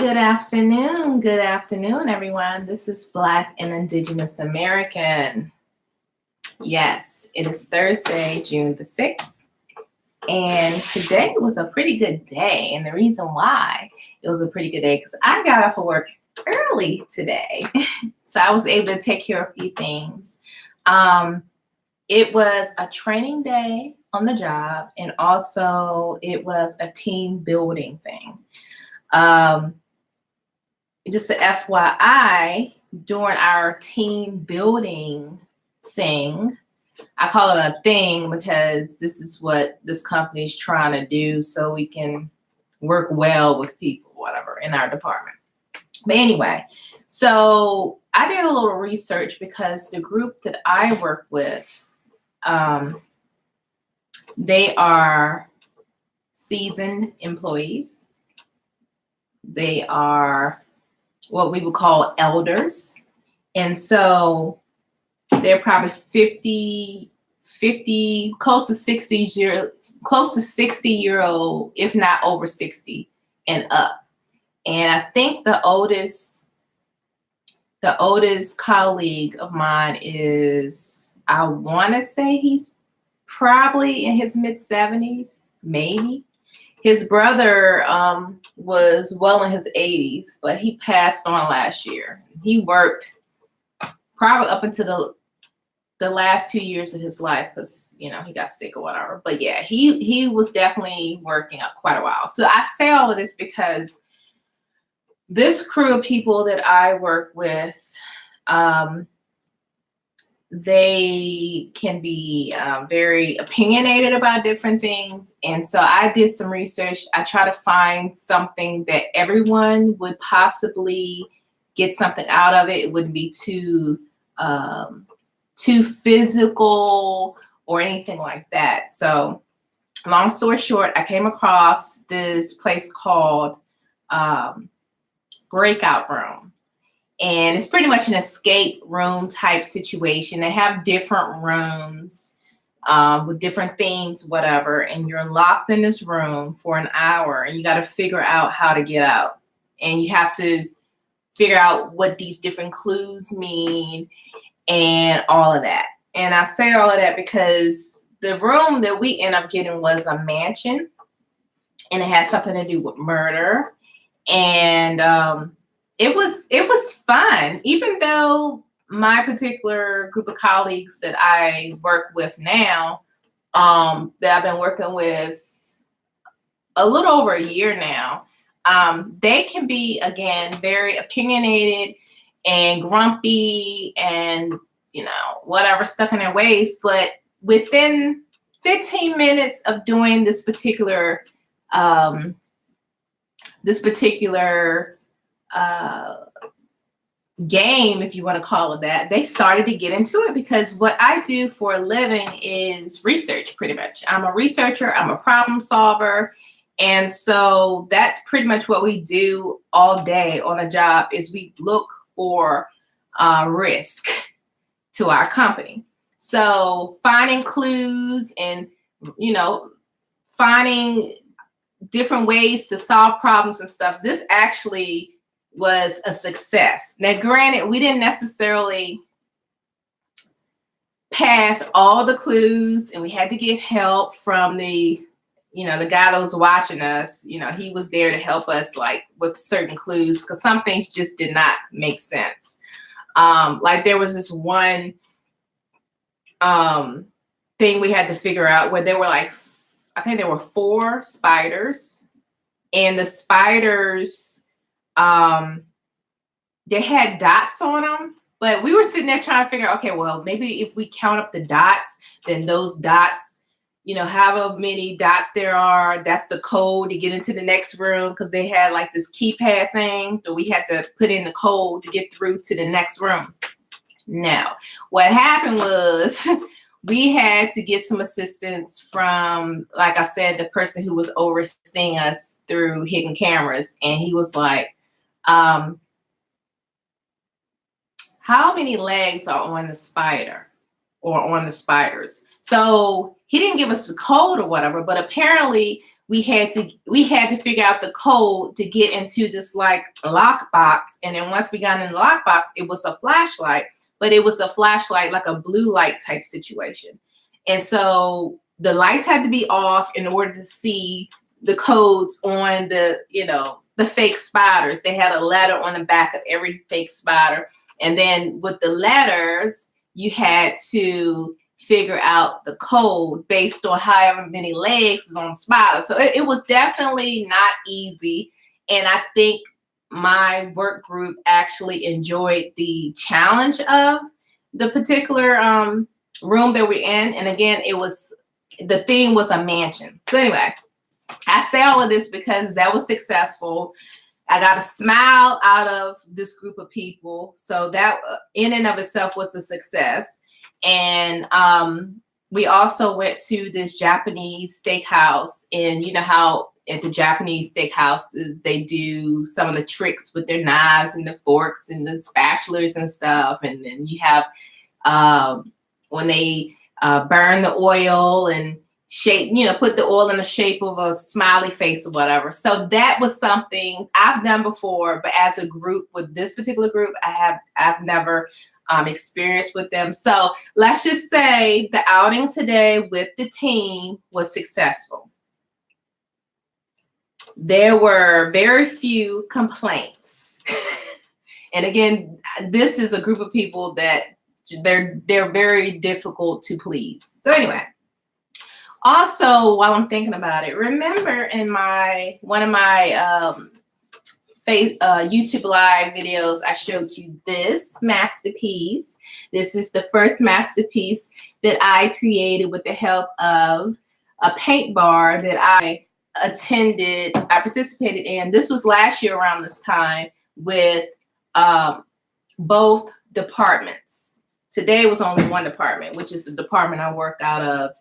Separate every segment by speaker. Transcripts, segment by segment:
Speaker 1: Good afternoon, everyone. This is Black and Indigenous American. Yes, it is Thursday, June the 6th, and today was a pretty good day. And the reason why it was a pretty good day, because I got off of work early today, so I was able to take care of a few things. It was a training day on the job, and also it was a team building thing. Just an FYI, during our team building thing, I call it a thing because this is what this company is trying to do so we can work well with people, whatever, in our department. But anyway, so I did a little research because the group that I work with, they are seasoned employees. They are what we would call elders. And so they're probably 50, close to 60-year-old, if not over 60 and up. And I think the oldest colleague of mine is, I want to say he's probably in his mid 70s, maybe. His brother was well in his 80s, but he passed on last year. He worked probably up until the last 2 years of his life because, he got sick or whatever. But yeah, he was definitely working up quite a while. So I say all of this because this crew of people that I work with, they can be very opinionated about different things. And so I did some research. I try to find something that everyone would possibly get something out of it. It wouldn't be too physical or anything like that. So long story short, I came across this place called Breakout Room. And it's pretty much an escape room type situation. They have different rooms with different themes, whatever. And you're locked in this room for an hour and you got to figure out how to get out. And you have to figure out what these different clues mean and all of that. And I say all of that because the room that we end up getting was a mansion and it had something to do with murder. And it was fun, even though my particular group of colleagues that I work with now, that I've been working with a little over a year now, they can be, again, very opinionated and grumpy and, whatever, stuck in their ways. But within 15 minutes of doing this particular game, if you want to call it that, they started to get into it because what I do for a living is research, pretty much. I'm a researcher, I'm a problem solver. And so that's pretty much what we do all day on a job is we look for risk to our company. So finding clues and, finding different ways to solve problems and stuff. This actually was a success. Now, granted, we didn't necessarily pass all the clues and we had to get help from the guy that was watching us. He was there to help us with certain clues because some things just did not make sense. Like there was this one thing we had to figure out where there were I think there were 4 spiders, and the spiders, they had dots on them, but we were sitting there trying to figure out, okay, well, maybe if we count up the dots, then those dots, however many dots there are, that's the code to get into the next room, because they had this keypad thing, so we had to put in the code to get through to the next room. Now, what happened was we had to get some assistance from, like I said, the person who was overseeing us through hidden cameras. And he was like, how many legs are on the spider or on the spiders? So he didn't give us the code or whatever, but apparently we had to figure out the code to get into this like lockbox. And then once we got in the lockbox, it was a flashlight, but it was a flashlight like a blue light type situation. And so the lights had to be off in order to see the codes on the, the fake spiders. They had a letter on the back of every fake spider. And then with the letters, you had to figure out the code based on however many legs is on the spider. So it was definitely not easy. And I think my work group actually enjoyed the challenge of the particular room that we're in. And again, the theme was a mansion. So anyway, I say all of this because that was successful. I got a smile out of this group of people. So that in and of itself was a success. And we also went to this Japanese steakhouse. And you know how at the Japanese steakhouses, they do some of the tricks with their knives and the forks and the spatulas and stuff. And then you have when they burn the oil and shape, put the oil in the shape of a smiley face or whatever. So that was something I've done before, but as a group with this particular group, I've never experienced with them. So let's just say the outing today with the team was successful. There were very few complaints. And again, this is a group of people that they're very difficult to please. So anyway, also while I'm thinking about it, remember in one of my YouTube live videos, I showed you this masterpiece. This is the first masterpiece that I created with the help of a paint bar that I participated in. This was last year around this time with both departments. Today was only one department, which is the department I work out of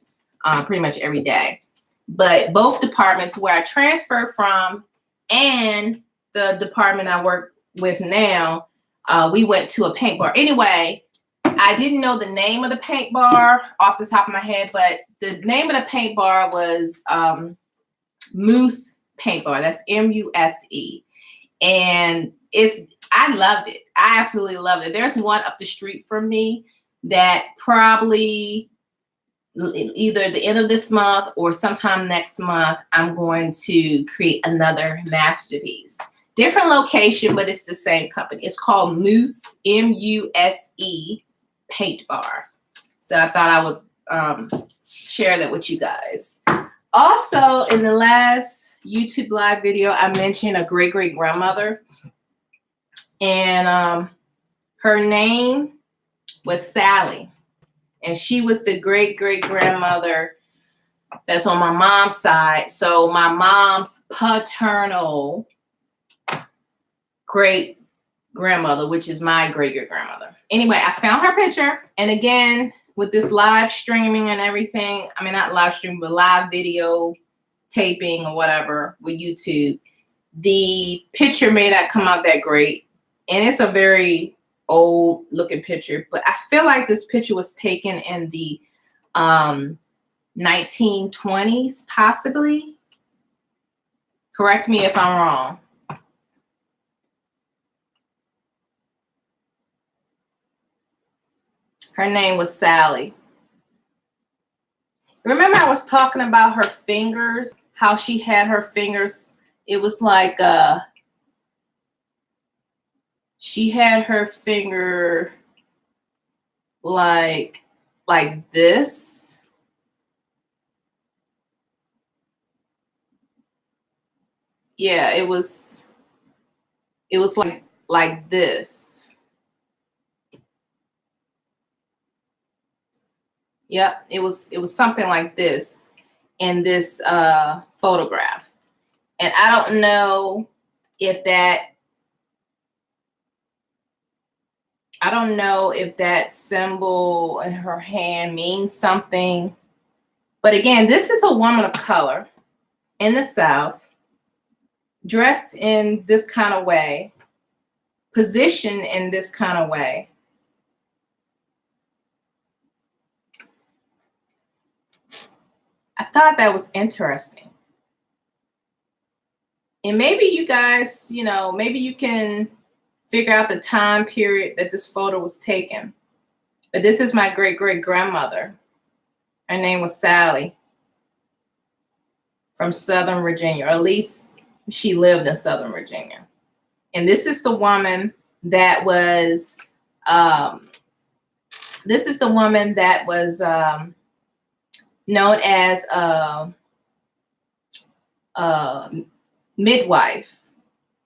Speaker 1: pretty much every day. But both departments where I transferred from and the department I work with now, we went to a paint bar. Anyway, I didn't know the name of the paint bar off the top of my head, but the name of the paint bar was Moose Paint Bar. That's M-U-S-E. And I loved it. I absolutely loved it. There's one up the street from me that probably either the end of this month or sometime next month, I'm going to create another masterpiece. Different location, but it's the same company. It's called Moose, M-U-S-E Paint Bar. So I thought I would share that with you guys. Also, in the last YouTube live video, I mentioned a great-great-grandmother. And her name was Sally. And she was the great-great-grandmother that's on my mom's side. So my mom's paternal great-grandmother, which is my great-great-grandmother. Anyway, I found her picture. And again, with this live streaming and everything, I mean, not live streaming, but live video taping or whatever with YouTube, the picture may not come out that great. And it's a very old looking picture, but I feel like this picture was taken in the 1920s, possibly. Correct me if I'm wrong. Her name was Sally. Remember I was talking about her fingers, how she had her fingers. It was like she had her finger like this. Yeah, it was like this. Yep, it was something like this in this photograph. And I don't know if that symbol in her hand means something. But again, this is a woman of color in the South, dressed in this kind of way, positioned in this kind of way. I thought that was interesting. And maybe you guys, maybe you can figure out the time period that this photo was taken. But this is my great-great-grandmother. Her name was Sally from Southern Virginia, or at least she lived in Southern Virginia. And this is the woman that was, known as a midwife.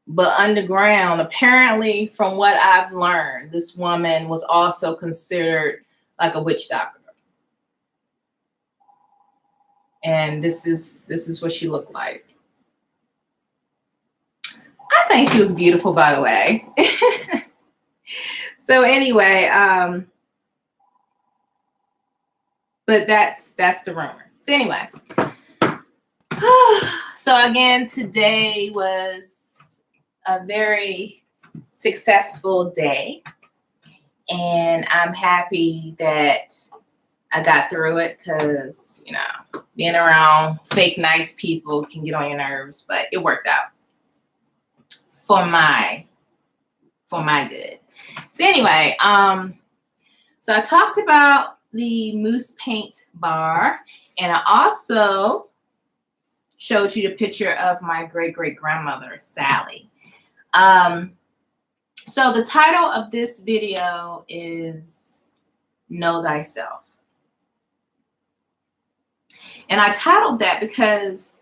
Speaker 1: But underground, apparently, from what I've learned, this woman was also considered like a witch doctor. And this is what she looked like. I think she was beautiful, by the way. So anyway, but that's the rumor. So anyway, so again, today was a very successful day, and I'm happy that I got through it, because being around fake nice people can get on your nerves, but it worked out for my good. So anyway, so I talked about the mousse paint bar, and I also showed you the picture of my great-great-grandmother, Sally. So the title of this video is Know Thyself. And I titled that because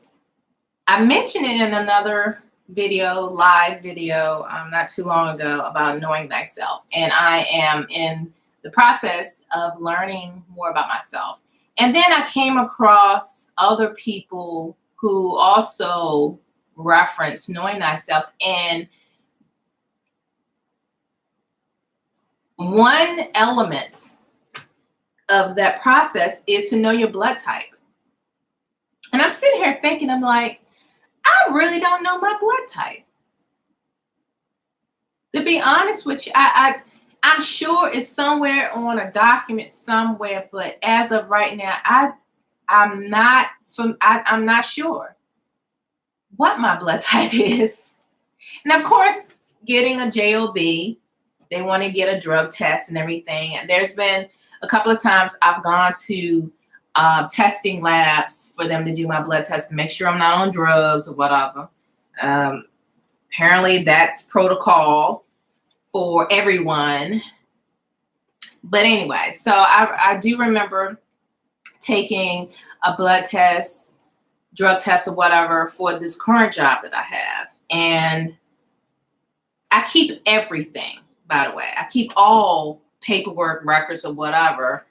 Speaker 1: I mentioned it in another video, live video, not too long ago, about knowing thyself. And I am in the process of learning more about myself. And then I came across other people who also reference knowing thyself. And one element of that process is to know your blood type. And I'm sitting here thinking, I'm like, I really don't know my blood type. To be honest with you, I'm sure it's somewhere on a document somewhere, but as of right now, I'm not sure what my blood type is. And of course, getting a JOB, they want to get a drug test and everything. And there's been a couple of times I've gone to testing labs for them to do my blood test to make sure I'm not on drugs or whatever. Apparently that's protocol for everyone. But anyway, so I do remember taking a blood test, drug test or whatever for this current job that I have. And I keep everything, by the way. I keep all paperwork, records or whatever.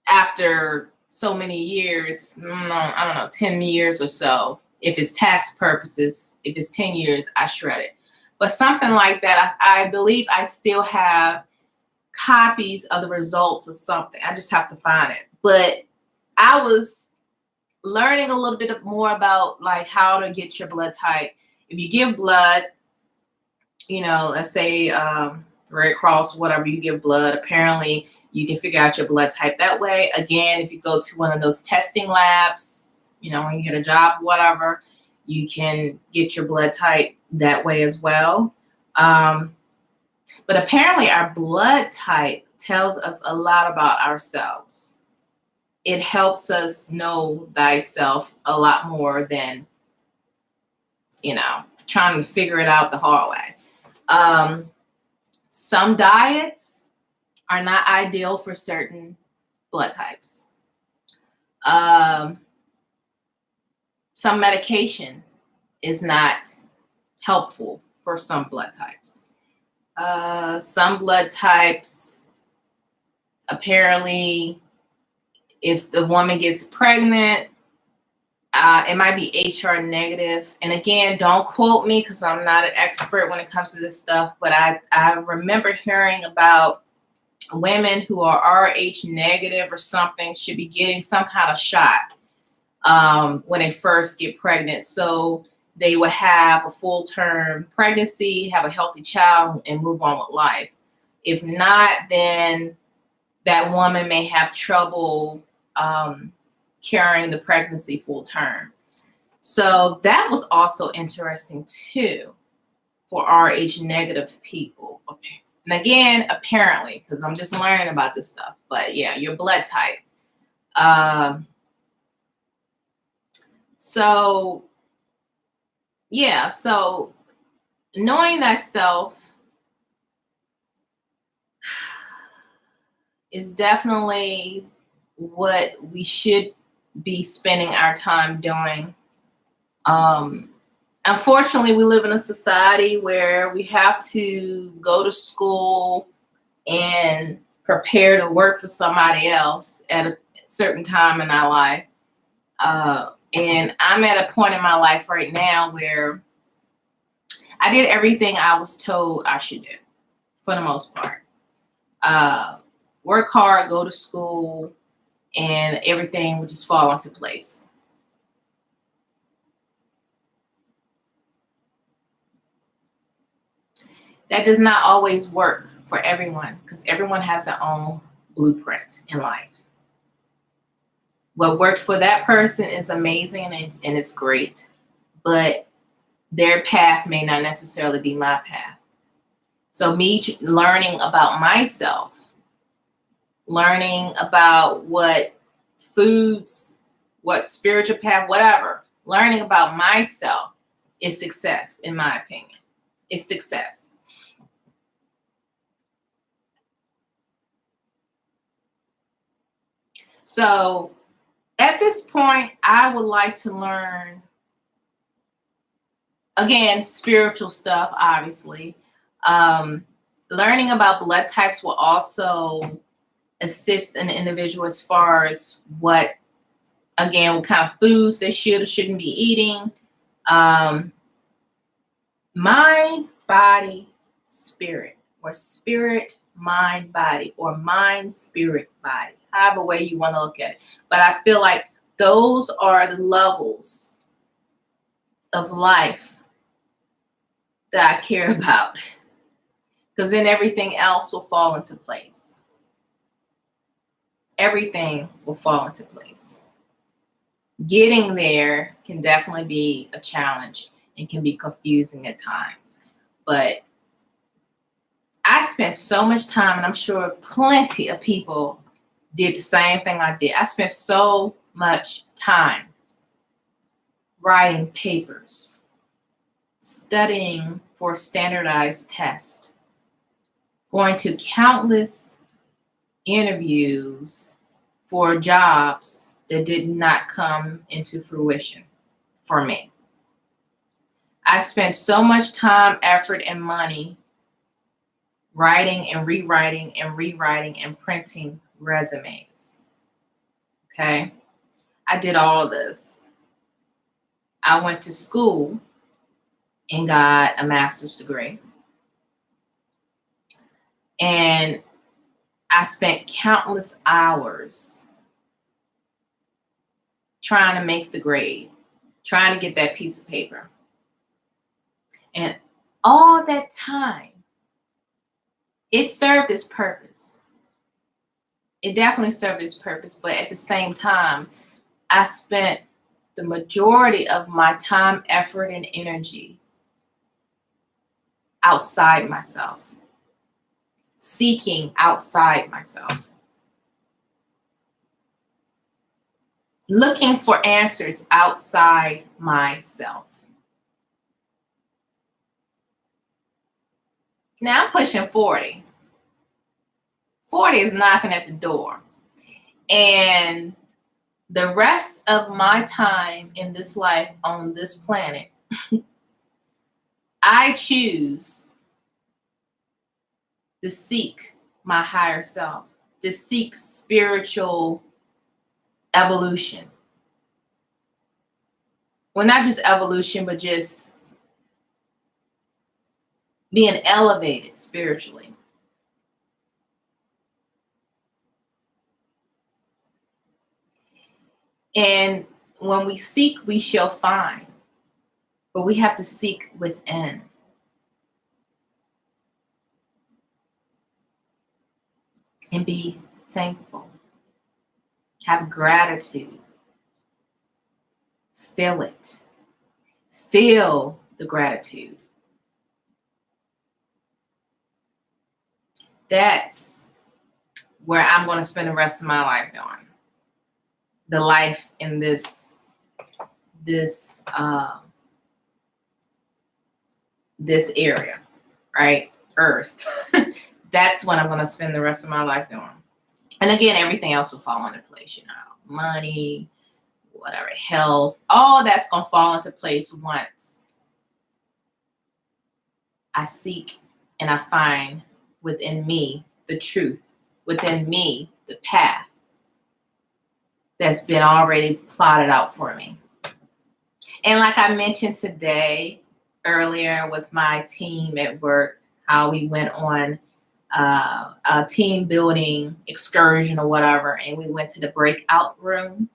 Speaker 1: After so many years, I don't know, 10 years or so, if it's tax purposes, if it's 10 years, I shred it. But something like that, I believe I still have copies of the results of something. I just have to find it. But I was learning a little bit more about like how to get your blood type. If you give blood, let's say Red Cross, whatever, you give blood, apparently you can figure out your blood type that way. Again, if you go to one of those testing labs, when you get a job, whatever, you can get your blood type that way as well. But apparently our blood type tells us a lot about ourselves. It helps us know thyself a lot more than, trying to figure it out the hard way. Some diets are not ideal for certain blood types. Some medication is not helpful for some blood types. Some blood types, apparently, if the woman gets pregnant, it might be HR negative. And again, don't quote me because I'm not an expert when it comes to this stuff, but I remember hearing about women who are RH negative or something should be getting some kind of shot when they first get pregnant. So they will have a full-term pregnancy, have a healthy child, and move on with life. If not, then that woman may have trouble carrying the pregnancy full term. So that was also interesting too for RH negative people. Okay. And again, apparently, because I'm just learning about this stuff, but yeah, your blood type. Um, so yeah, so knowing thyself is definitely what we should be spending our time doing. Um, Unfortunately, we live in a society where we have to go to school and prepare to work for somebody else at a certain time in our life. And I'm at a point in my life right now where I did everything I was told I should do for the most part. Uh, Work hard, go to school, and everything would just fall into place. That does not always work for everyone because everyone has their own blueprint in life. What worked for that person is amazing and it's great, but their path may not necessarily be my path. So, me learning about myself, learning about what foods, what spiritual path, whatever, learning about myself is success, in my opinion. It's success. So, at this point, I would like to learn, again, spiritual stuff, obviously. Um, Learning about blood types will also assist an individual as far as again, what kind of foods they should or shouldn't be eating. Um, Mind, body, spirit, or spirit, mind, body, or mind, spirit, body, however way you want to look at it. But I feel like those are the levels of life that I care about, because then everything else will fall into place. Everything will fall into place. Getting there can definitely be a challenge and can be confusing at times. But I spent so much time, and I'm sure plenty of people did the same thing I did. I spent so much time writing papers, studying for standardized tests, going to countless interviews for jobs that did not come into fruition for me. I spent so much time, effort, and money writing and rewriting and printing resumes. Okay. I did all this. I went to school and got a master's degree. And I spent countless hours trying to make the grade, trying to get that piece of paper. And all that time, it served its purpose. It definitely served its purpose. But at the same time, I spent the majority of my time, effort, and energy outside myself, seeking outside myself, looking for answers outside myself. Now I'm pushing 40. 40 is knocking at the door. And the rest of my time in this life on this planet, I choose to seek my higher self, to seek spiritual evolution. Well, not just evolution, but just being elevated spiritually. And when we seek, we shall find. But we have to seek within. And be thankful. Have gratitude. Feel it. Feel the gratitude. That's where I'm going to spend the rest of my life doing. The life in this area, right? Earth. That's what I'm going to spend the rest of my life doing. And again, everything else will fall into place, money, whatever, health, all that's going to fall into place once I seek and I find within me the truth, within me the path that's been already plotted out for me. And like I mentioned today, earlier with my team at work, how we went on a team building excursion or whatever, and we went to the breakout room.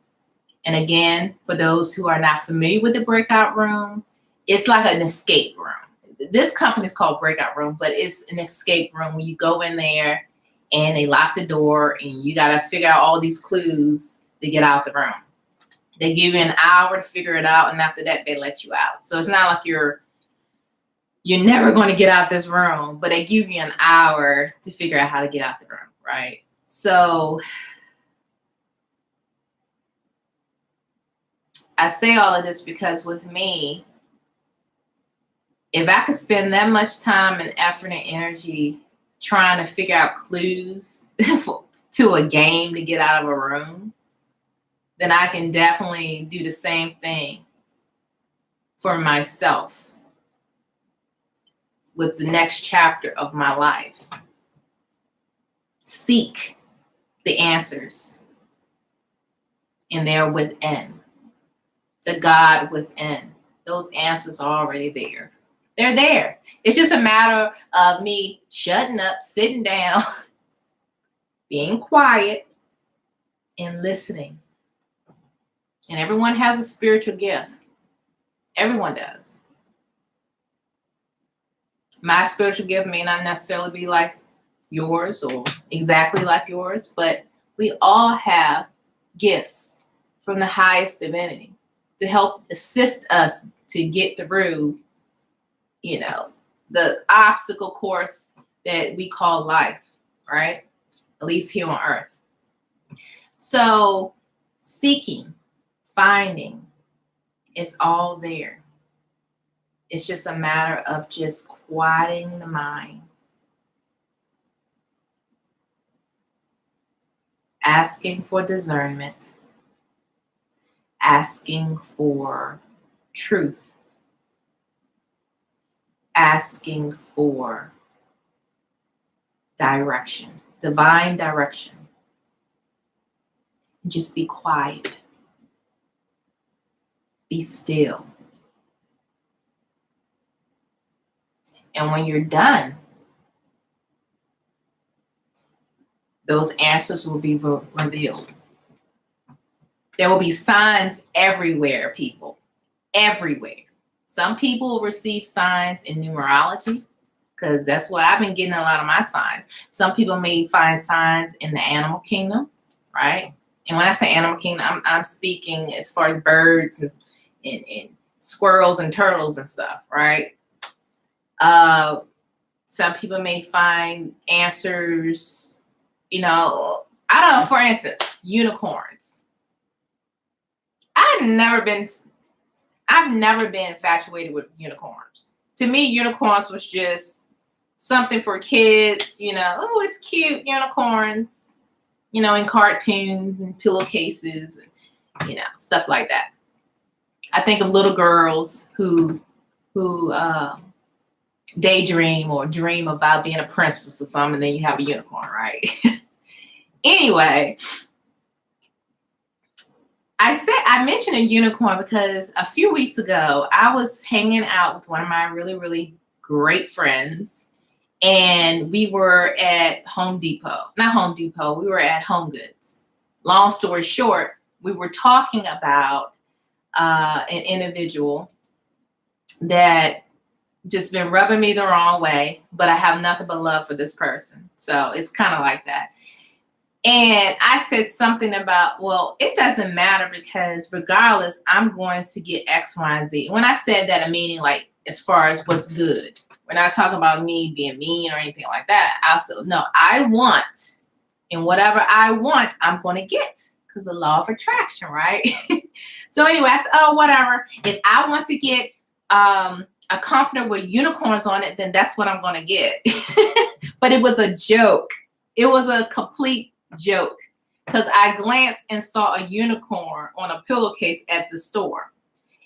Speaker 1: And again, for those who are not familiar with the breakout room, it's like an escape room. This company is called Breakout Room, but it's an escape room where you go in there and they lock the door and you got to figure out all these clues to get out the room. They give you an hour to figure it out, and after that, they let you out. So it's not like you're never going to get out this room, but they give you an hour to figure out how to get out the room, right? So I say all of this because with me, if I could spend that much time and effort and energy trying to figure out clues to a game to get out of a room, then I can definitely do the same thing for myself with the next chapter of my life. Seek the answers, and they're within. The God within. Those answers are already there. They're there. It's just a matter of me shutting up, sitting down, being quiet, and listening. And everyone has a spiritual gift. Everyone does. My spiritual gift may not necessarily be like yours or exactly like yours, but we all have gifts from the highest divinity to help assist us to get through, the obstacle course that we call life, right? At least here on earth. So seeking, finding, it's all there. It's just a matter of just quieting the mind, asking for discernment, asking for truth, asking for direction, divine direction. Just be quiet. Be still. And when you're done, those answers will be revealed. There will be signs everywhere, people. Everywhere. Some people will receive signs in numerology, because that's where I've been getting a lot of my signs. Some people may find signs in the animal kingdom, right? And when I say animal kingdom, I'm speaking as far as birds and squirrels and turtles and stuff, right? Some people may find answers, I don't know, for instance, unicorns. I've never been infatuated with unicorns. To me, unicorns was just something for kids, oh, it's cute, unicorns, in cartoons and pillowcases and, stuff like that. I think of little girls who daydream or dream about being a princess or something, and then you have a unicorn, right? Anyway, I mentioned a unicorn because a few weeks ago, I was hanging out with one of my really, really great friends, and we were at Home Depot. Not Home Depot, we were at Home Goods. Long story short, we were talking about an individual that just been rubbing me the wrong way, but I have nothing but love for this person. So it's kind of like that. And I said something about, well, it doesn't matter because regardless, I'm going to get X, Y, and Z. When I said that, I'm meaning like as far as what's good. We're not talking about me being mean or anything like that. I also, no, I want, and whatever I want, I'm going to get because the law of attraction, right? So anyway, I said, oh, whatever. If I want to get a comforter with unicorns on it, then that's what I'm going to get. But it was a joke. It was a complete joke because I glanced and saw a unicorn on a pillowcase at the store.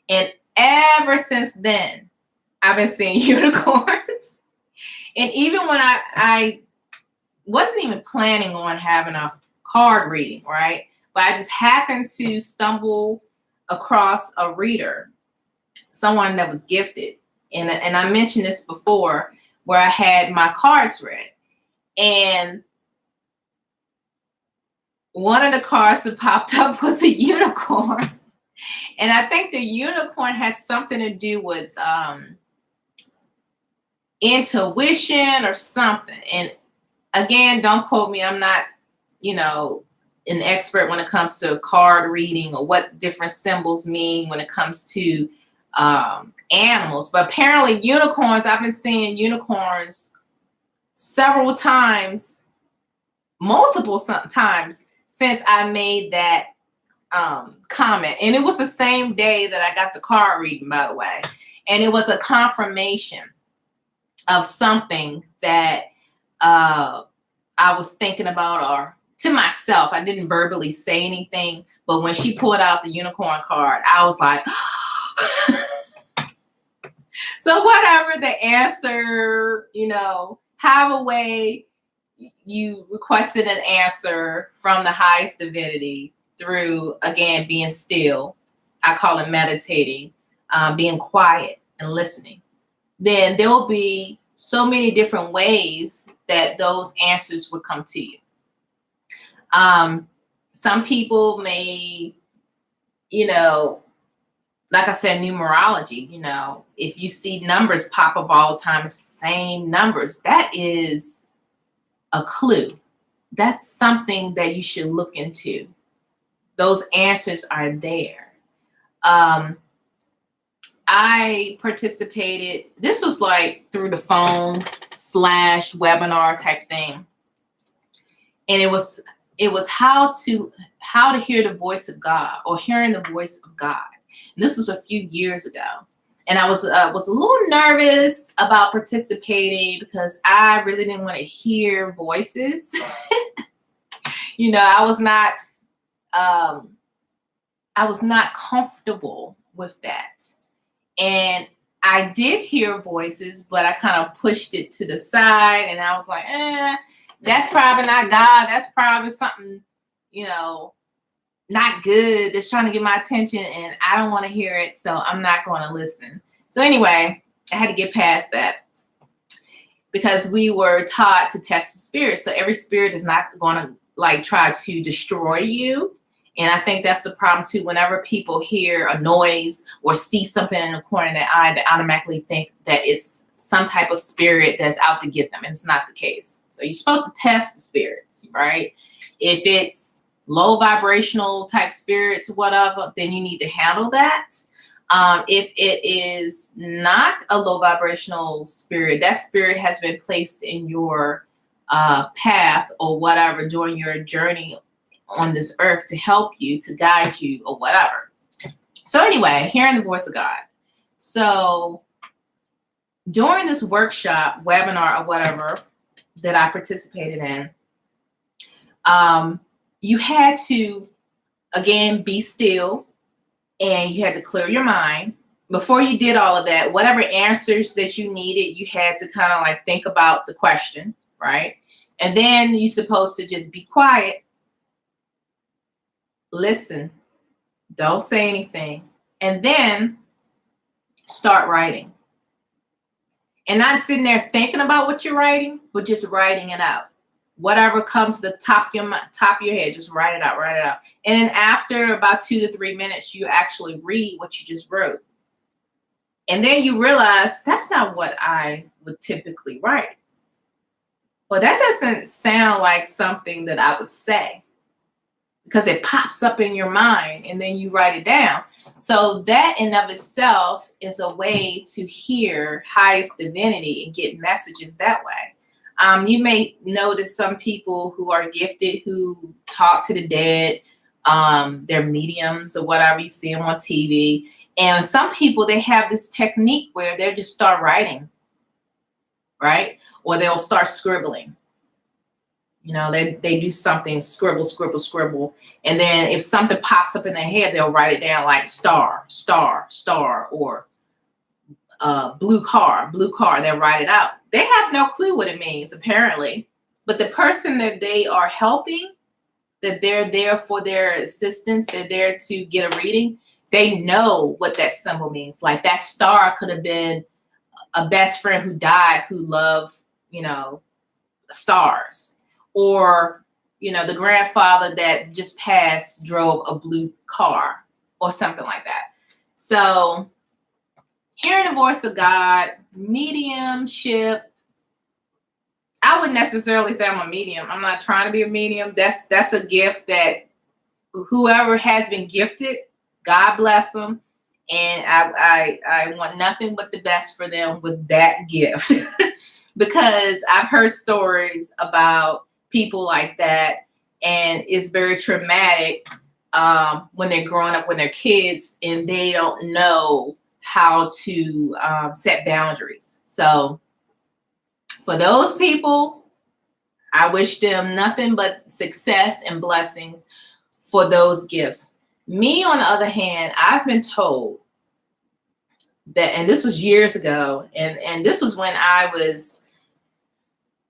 Speaker 1: And ever since then, I've been seeing unicorns. And even when I wasn't even planning on having a card reading, right? But I just happened to stumble across a reader, someone that was gifted. And I mentioned this before where I had my cards read. And one of the cards that popped up was a unicorn. And I think the unicorn has something to do with intuition or something. And again, don't quote me. I'm not, an expert when it comes to card reading or what different symbols mean when it comes to animals. But apparently unicorns, I've been seeing unicorns several times, multiple times since I made that comment. And it was the same day that I got the card reading, by the way. And it was a confirmation of something that I was thinking about, or to myself. I didn't verbally say anything, but when she pulled out the unicorn card, I was like, so whatever the answer, have a way you requested an answer from the highest divinity through, again, being still. I call it meditating, being quiet and listening. Then there'll be so many different ways that those answers would come to you. Some people may, like I said, numerology, if you see numbers pop up all the time, same numbers, that is a clue. That's something that you should look into. Those answers are there. I participated, this was like through the phone / webinar type thing. And it was how to hear the voice of God, or hearing the voice of God. And this was a few years ago. And I was a little nervous about participating because I really didn't want to hear voices. I was not comfortable with that. And I did hear voices, but I kind of pushed it to the side, and I was like, that's probably not God. That's probably something, not good that's trying to get my attention, and I don't want to hear it, so I'm not going to listen. So anyway, I had to get past that because we were taught to test the spirit. So every spirit is not going to try to destroy you. And I think that's the problem too. Whenever people hear a noise or see something in the corner of their eye, they automatically think that it's some type of spirit that's out to get them. And it's not the case. So you're supposed to test the spirits, right? If it's low vibrational type spirits, whatever, then you need to handle that. If it is not a low vibrational spirit, that spirit has been placed in your path or whatever during your journey on this earth to help you, to guide you, or whatever. So anyway, hearing the voice of God. So during this workshop, webinar, or whatever that I participated in, you had to, again, be still, and you had to clear your mind. Before you did all of that, whatever answers that you needed, you had to kind of think about the question, right? And then you're supposed to just be quiet, listen, don't say anything, and then start writing. And not sitting there thinking about what you're writing, but just writing it out. Whatever comes to the top of your head, just write it out. And then after about 2 to 3 minutes, you actually read what you just wrote. And then you realize that's not what I would typically write. Well, that doesn't sound like something that I would say, because it pops up in your mind and then you write it down. So that in of itself is a way to hear highest divinity and get messages that way. You may notice some people who are gifted who talk to the dead. They're mediums or whatever, you see them on TV. And some people, they have this technique where they'll just start writing, right? Or they'll start scribbling. They do something, scribble, scribble, scribble. And then if something pops up in their head, they'll write it down like star, star, star, or blue car, blue car. They'll write it out. They have no clue what it means, apparently. But the person that they are helping, that they're there for their assistance, they're there to get a reading, they know what that symbol means. Like that star could have been a best friend who died who loved, stars. Or, the grandfather that just passed drove a blue car or something like that. So hearing the voice of God, mediumship, I wouldn't necessarily say I'm a medium. I'm not trying to be a medium. That's a gift that whoever has been gifted, God bless them. And I want nothing but the best for them with that gift. Because I've heard stories about people like that, and it's very traumatic when they're growing up, when they're kids, and they don't know how to set boundaries. So for those people, I wish them nothing but success and blessings for those gifts. Me, on the other hand, I've been told that, and this was years ago, and this was when I was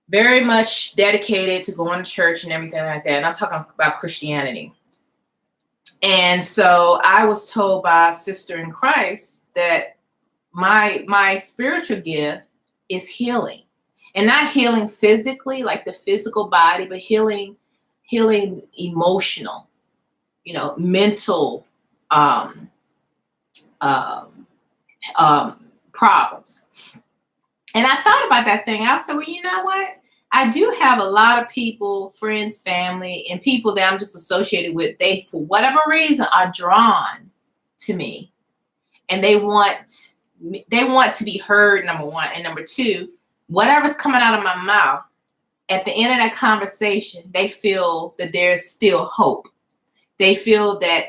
Speaker 1: very much dedicated to going to church and everything like that. And I'm talking about Christianity. And so I was told by a sister in Christ that my spiritual gift is healing. And not healing physically, like the physical body, but healing emotional, mental problems. And I thought about that thing. I said, well, you know what? I do have a lot of people, friends, family, and people that I'm just associated with. They, for whatever reason, are drawn to me, and they want to be heard. Number one, and number two, whatever's coming out of my mouth, at the end of that conversation, they feel that there's still hope. They feel that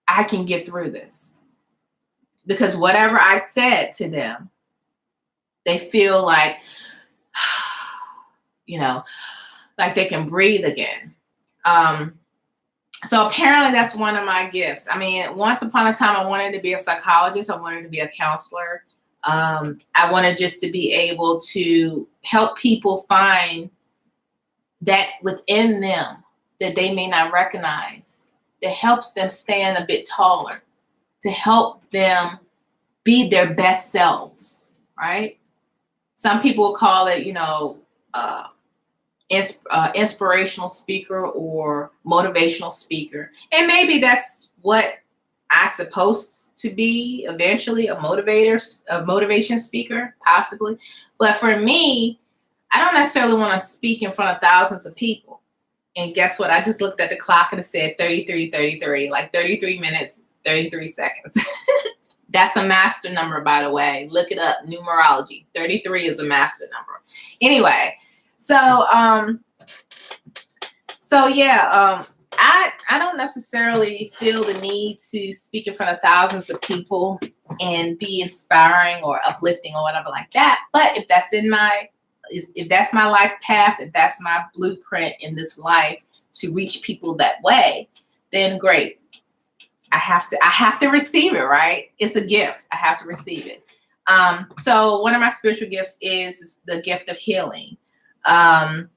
Speaker 1: I can get through this, because whatever I said to them, they feel like, like they can breathe again. So apparently that's one of my gifts. I mean, once upon a time, I wanted to be a psychologist. I wanted to be a counselor. I wanted just to be able to help people find that within them that they may not recognize, that helps them stand a bit taller, to help them be their best selves, right? Some people call it, inspirational speaker or motivational speaker. And maybe that's what I'm supposed to be eventually, a motivation speaker, possibly. But for me, I don't necessarily want to speak in front of thousands of people. And guess what? I just looked at the clock and it said 33, like 33 minutes, 33 seconds. That's a master number, by the way. Look it up, numerology. 33 is a master number. Anyway, I don't necessarily feel the need to speak in front of thousands of people and be inspiring or uplifting or whatever like that. But if that's my life path, if that's my blueprint in this life to reach people that way, then great. I have to receive it, right? It's a gift. I have to receive it. So one of my spiritual gifts is the gift of healing, and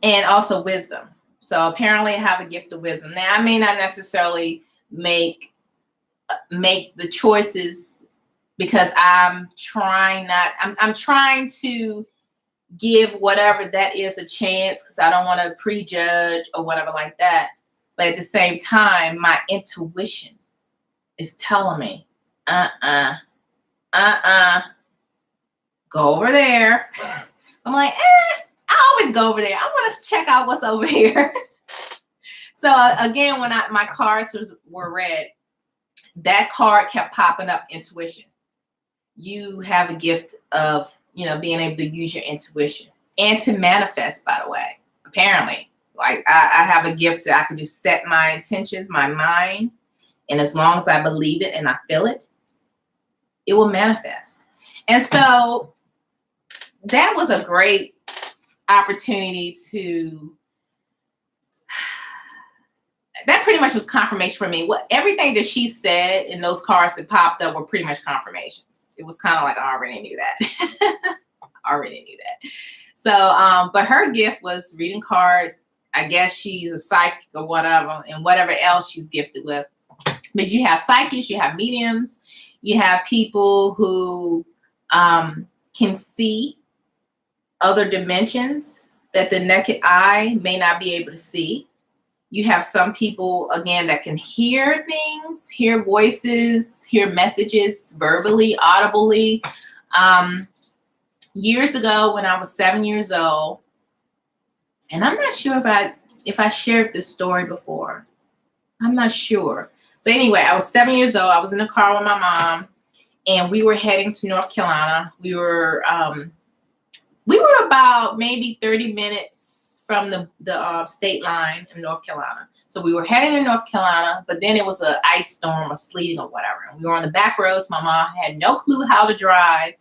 Speaker 1: also wisdom. So apparently I have a gift of wisdom. Now, I may not necessarily make the choices because I'm trying to give whatever that is a chance, because I don't want to prejudge or whatever like that. But at the same time, my intuition is telling me, go over there. I'm like, I always go over there. I want to check out what's over here. So again, when my cards were read, that card kept popping up, intuition. You have a gift of, being able to use your intuition and to manifest, by the way. Apparently, like I have a gift that I can just set my intentions, my mind, and as long as I believe it and I feel it, it will manifest. And so that was a great opportunity that pretty much was confirmation for me. Everything that she said in those cards that popped up were pretty much confirmations. It was kind of like, I already knew that. Already knew that. So, but her gift was reading cards. I guess she's a psychic or whatever, and whatever else she's gifted with. But you have psychics, you have mediums, you have people who can see other dimensions that the naked eye may not be able to see. You have some people, again, that can hear things, hear voices, hear messages verbally, audibly. Years ago, when I was 7 years old, and I'm not sure if I shared this story before. I'm not sure. But anyway, I was 7 years old. I was in the car with my mom, and we were heading to North Carolina. We were about maybe 30 minutes from the state line in North Carolina. So we were heading to North Carolina, but then it was an ice storm or sleeting or whatever. And we were on the back roads. My mom had no clue how to drive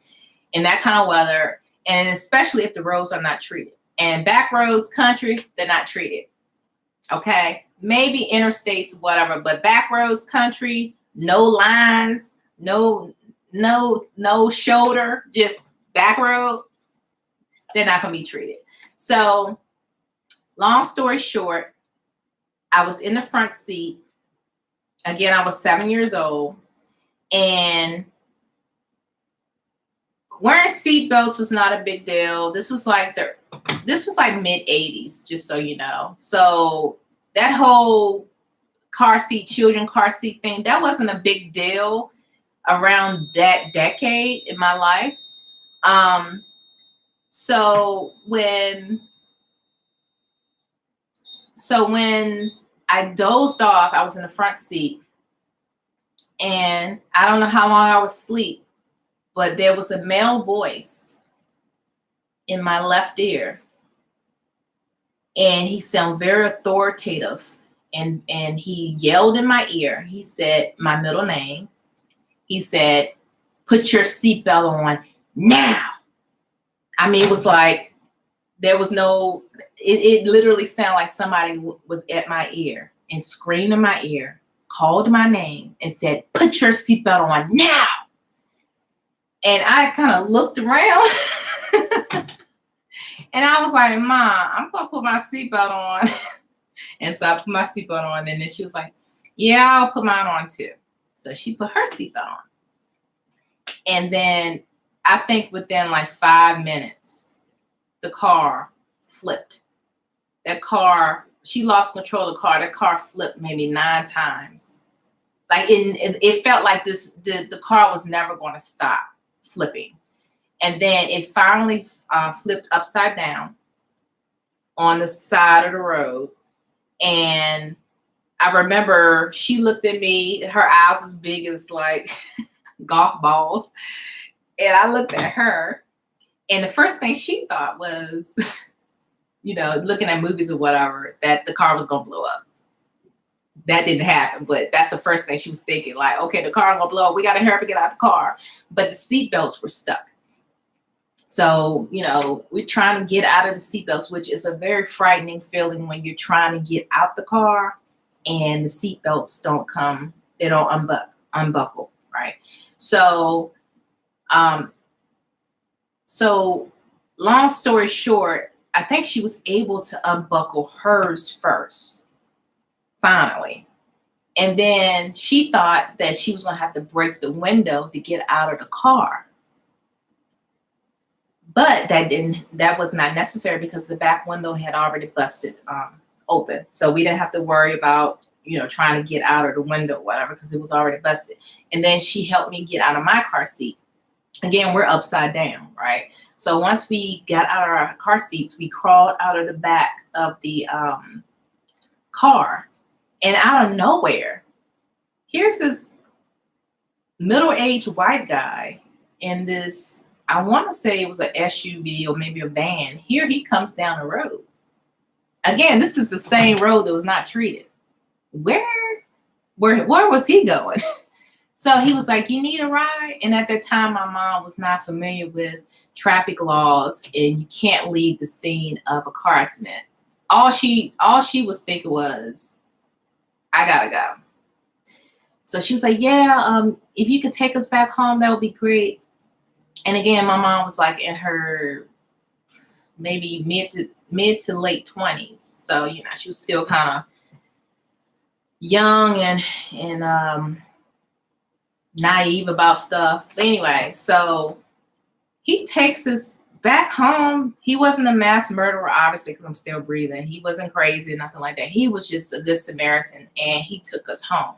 Speaker 1: in that kind of weather, and especially if the roads are not treated. And back roads, country, they're not treated. Okay? Maybe interstates, whatever, but back roads, country, no lines, no shoulder, just back road, they're not going to be treated. So long story short, I was in the front seat. Again, I was 7 years old, and wearing seatbelts was not a big deal. This was like mid 80s, just so you know. So that whole children car seat thing, that wasn't a big deal around that decade in my life. So when I dozed off, I was in the front seat, and I don't know how long I was asleep, but there was a male voice in my left ear, and he sounded very authoritative, and he yelled in my ear. He said my middle name. He said, "Put your seatbelt on now." I mean, it was like there was no. It literally sounded like somebody was at my ear and screamed in my ear, called my name, and said, "Put your seatbelt on now." And I kind of looked around and I was like, "Mom, I'm going to put my seatbelt on." And so I put my seatbelt on, and then she was like, "Yeah, I'll put mine on too." So she put her seatbelt on. And then I think within like 5 minutes, the car flipped. That car, she lost control of the car. That car flipped maybe 9 times. Like it felt like the car was never going to stop flipping. And then it finally flipped upside down on the side of the road. And I remember she looked at me, her eyes was big as like golf balls. And I looked at her, and the first thing she thought was, looking at movies or whatever, that the car was going to blow up. That didn't happen, but that's the first thing she was thinking, like, okay, the car going to blow up. We got to hurry up and get out the car. But the seatbelts were stuck. So, we're trying to get out of the seatbelts, which is a very frightening feeling when you're trying to get out the car and the seatbelts don't come, they don't unbuckle, right? So long story short, I think she was able to unbuckle hers first, finally. And then she thought that she was going to have to break the window to get out of the car. But that was not necessary because the back window had already busted open. So we didn't have to worry about, trying to get out of the window or whatever, because it was already busted. And then she helped me get out of my car seat. Again, we're upside down, right? So once we got out of our car seats, we crawled out of the back of the car, and out of nowhere, here's this middle-aged white guy in this, I want to say it was an SUV or maybe a van. Here he comes down the road. Again, this is the same road that was not treated. Where was he going? So he was like, "You need a ride?" And at that time, my mom was not familiar with traffic laws, and you can't leave the scene of a car accident. All she was thinking was, "I gotta go." So she was like, "Yeah, if you could take us back home, that would be great." And again, my mom was like in her maybe mid to late 20s, so she was still kind of young and naive about stuff. But anyway, so he takes us back home. He wasn't a mass murderer, obviously, because I'm still breathing. He wasn't crazy, nothing like that. He was just a good Samaritan, and he took us home.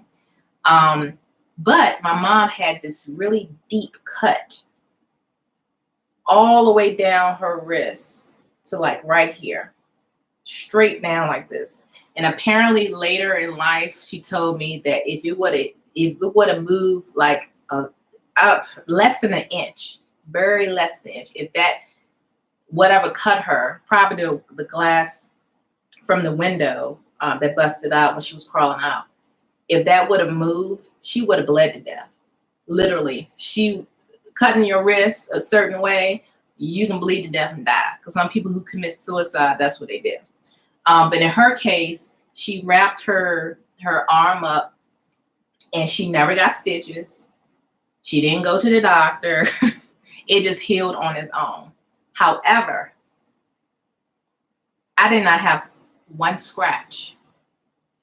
Speaker 1: But my mom had this really deep cut all the way down her wrist to like right here, straight down like this. And apparently later in life, she told me that if it would have moved like less than an inch, very less than an inch, if that whatever cut her, probably the glass from the window that busted out when she was crawling out, if that would have moved, she would have bled to death. Literally, she cutting your wrist a certain way, you can bleed to death and die. Because some people who commit suicide, that's what they do. But in her case, she wrapped her arm up, and she never got stitches. She didn't go to the doctor. It just healed on its own. However, I did not have one scratch.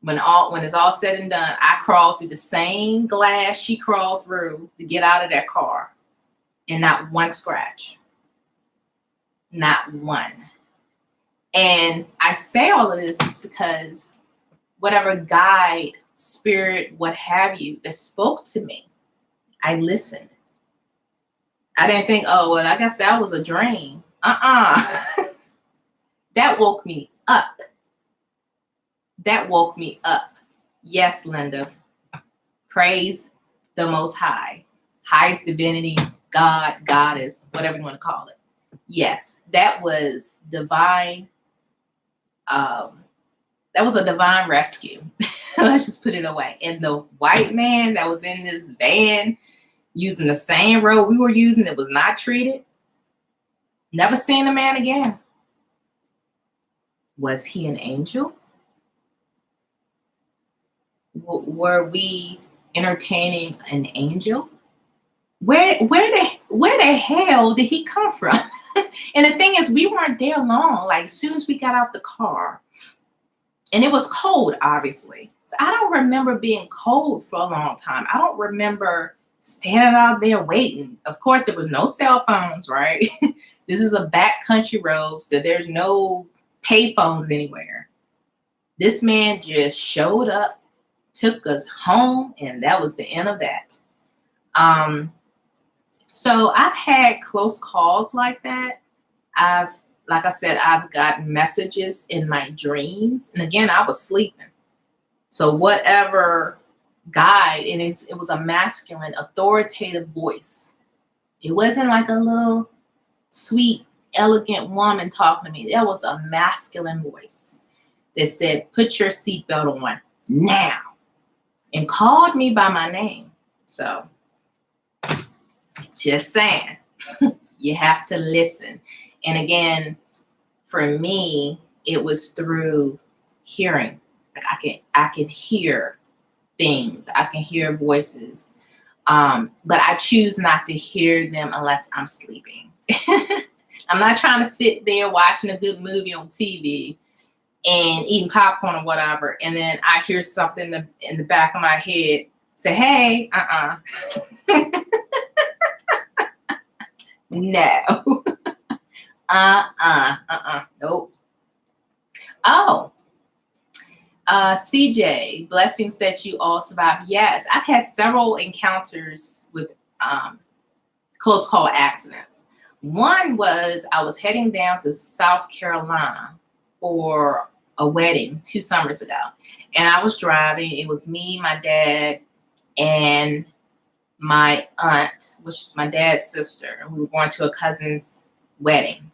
Speaker 1: When it's all said and done, I crawled through the same glass she crawled through to get out of that car, and not one scratch. Not one. And I say all of this is because whatever guide, spirit, what have you, that spoke to me, I listened. I didn't think, oh, well, I guess that was a dream. That woke me up. That woke me up. Yes, Linda. Praise the Most High. Highest divinity, God, goddess, whatever you want to call it. Yes, that was divine. That was a divine rescue. Let's just put it away. And the white man that was in this van using the same road we were using, it was not treated. Never seen the man again. Was he an angel? Were we entertaining an angel? Where the hell did he come from? And the thing is, we weren't there long. Like, as soon as we got out the car, and it was cold, obviously. So I don't remember being cold for a long time. I don't remember standing out there waiting. Of course, there was no cell phones, right? This is a backcountry road, so there's no pay phones anywhere. This man just showed up, took us home, and that was the end of that. So I've had close calls like that. Like I said, I've gotten messages in my dreams. And again, I was sleeping. So whatever guide, and it was a masculine, authoritative voice. It wasn't like a little sweet, elegant woman talking to me. That was a masculine voice that said, "Put your seatbelt on now," and called me by my name. So just saying, you have to listen. And again, for me, it was through hearing. Like I can hear things. I can hear voices. But I choose not to hear them unless I'm sleeping. I'm not trying to sit there watching a good movie on TV and eating popcorn or whatever, and then I hear something in the back of my head say, "Hey, no." Nope. Oh, CJ, blessings that you all survived. Yes, I've had several encounters with close call accidents. One was I was heading down to South Carolina for a wedding 2 summers ago. And I was driving. It was me, my dad, and my aunt, which is my dad's sister. And we were going to a cousin's wedding.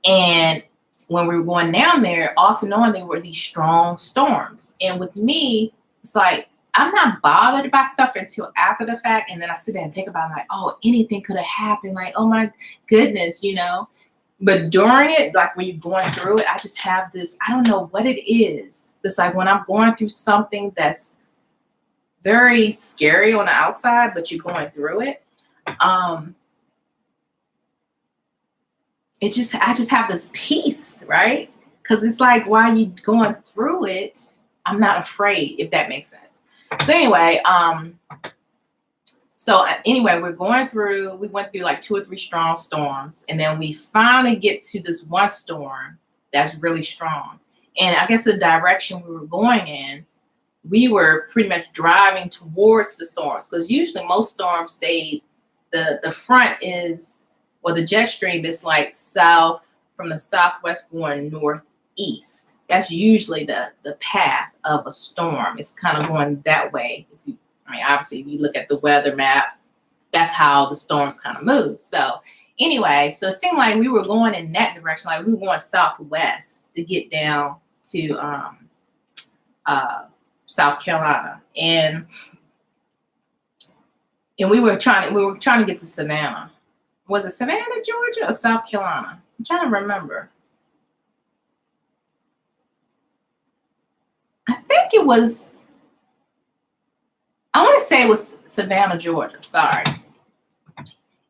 Speaker 1: And when we were going down there, off and on, there were these strong storms. And with me, it's like, I'm not bothered about stuff until after the fact. And then I sit there and think about like, oh, anything could have happened. Like, oh my goodness, you know. But during it, like when you're going through it, I just have this, I don't know what it is. It's like when I'm going through something that's very scary on the outside, but you're going through it. I just have this peace, right? Because it's like while you're going through it, I'm not afraid, if that makes sense. So anyway, we went through like 2 or 3 strong storms, and then we finally get to this one storm that's really strong. And I guess the direction we were going in, we were pretty much driving towards the storms, because usually most storms, the front is, or the jet stream is like south from the southwest going northeast. That's usually the path of a storm. It's kind of going that way. Obviously, if you look at the weather map, that's how the storms kind of move. So anyway, so it seemed like we were going in that direction. Like we were going southwest to get down to South Carolina. And we were trying to get to Savannah. Was it Savannah, Georgia, or South Carolina? I'm trying to remember. I think it was, I want to say it was Savannah, Georgia. Sorry.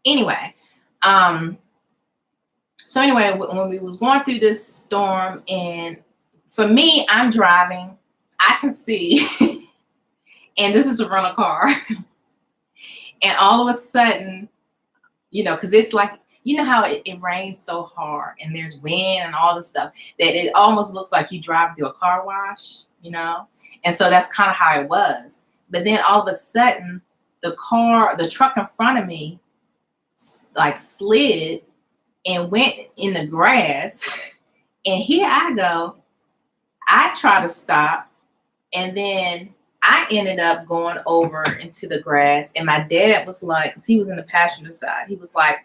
Speaker 1: Anyway, so anyway, when we was going through this storm, and for me, I'm driving, I can see, and this is a rental car, and all of a sudden, you know, because it's like, you know how it rains so hard and there's wind and all this stuff that it almost looks like you drive through a car wash, you know? And so that's kind of how it was. But then all of a sudden, the truck in front of me, like slid and went in the grass. And here I go. I try to stop. And then I ended up going over into the grass. And my dad was like, 'cause he was in the passenger side, he was like,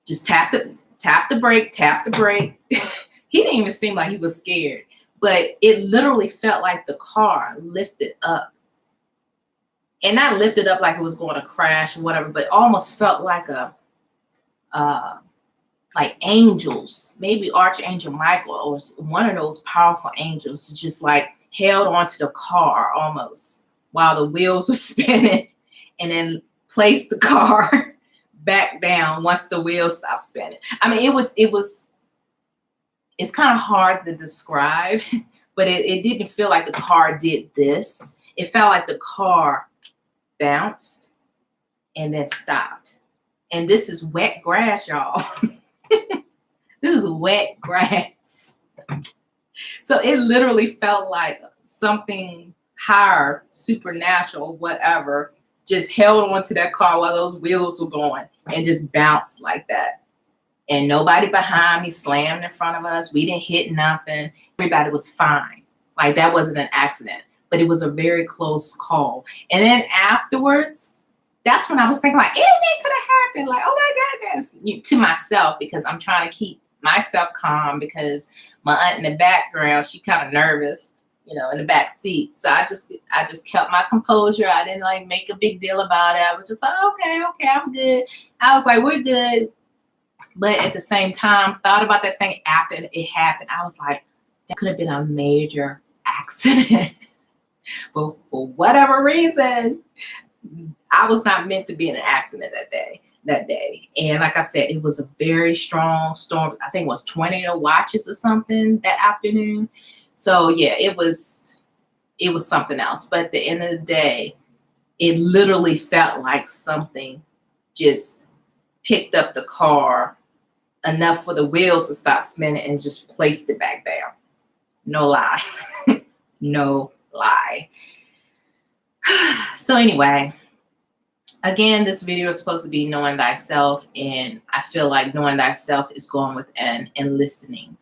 Speaker 1: just tap the brake, tap the brake. He didn't even seem like he was scared, but it literally felt like the car lifted up, and not lifted up like it was going to crash or whatever, but almost felt like like angels, maybe Archangel Michael or one of those powerful angels, just like held onto the car almost while the wheels were spinning, and then placed the car back down once the wheels stopped spinning. I mean, it's kind of hard to describe, but it didn't feel like the car did this. It felt like the car bounced and then stopped. And this is wet grass, y'all. This is wet grass. So it literally felt like something higher, supernatural, whatever, just held onto that car while those wheels were going and just bounced like that. And nobody behind me slammed in front of us. We didn't hit nothing. Everybody was fine. Like that wasn't an accident, but it was a very close call. And then afterwards, that's when I was thinking like anything could have happened. Like, oh my goodness, to myself, because I'm trying to keep myself calm, because my aunt in the background, she kind of nervous, you know, in the back seat. So I just kept my composure. I didn't like make a big deal about it. I was just like, okay, I'm good. I was like, we're good. But at the same time, thought about that thing after it happened. I was like, that could have been a major accident. But for whatever reason, I was not meant to be in an accident that day. And like I said, it was a very strong storm. I think it was tornado watches or something that afternoon. So yeah, it was something else. But at the end of the day, it literally felt like something just picked up the car enough for the wheels to stop spinning and just placed it back down. No lie. No lie. So anyway, Again, this video is supposed to be knowing thyself, and I feel like knowing thyself is going within and listening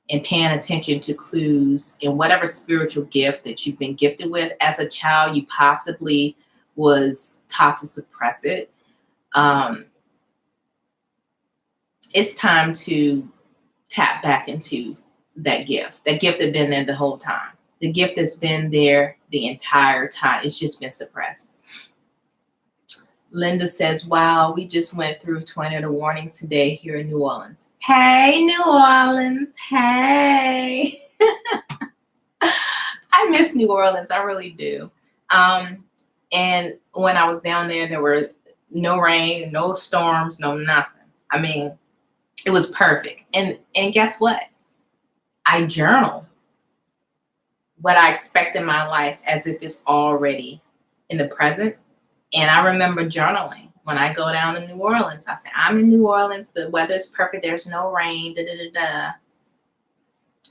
Speaker 1: and paying attention to clues and whatever spiritual gift that you've been gifted with. As a child, you possibly was taught to suppress it. It's time to tap back into that gift that's been there the whole time. The gift that's been there the entire time. It's just been suppressed. Linda says, wow, we just went through tornado warnings today here in New Orleans. Hey, New Orleans. Hey. I miss New Orleans. I really do. And when I was down there were no rain, no storms, no nothing. I mean, it was perfect. And guess what? I journal what I expect in my life as if it's already in the present. And I remember journaling when I go down to New Orleans. I say, I'm in New Orleans. The weather is perfect. There's no rain. Da, da, da, da.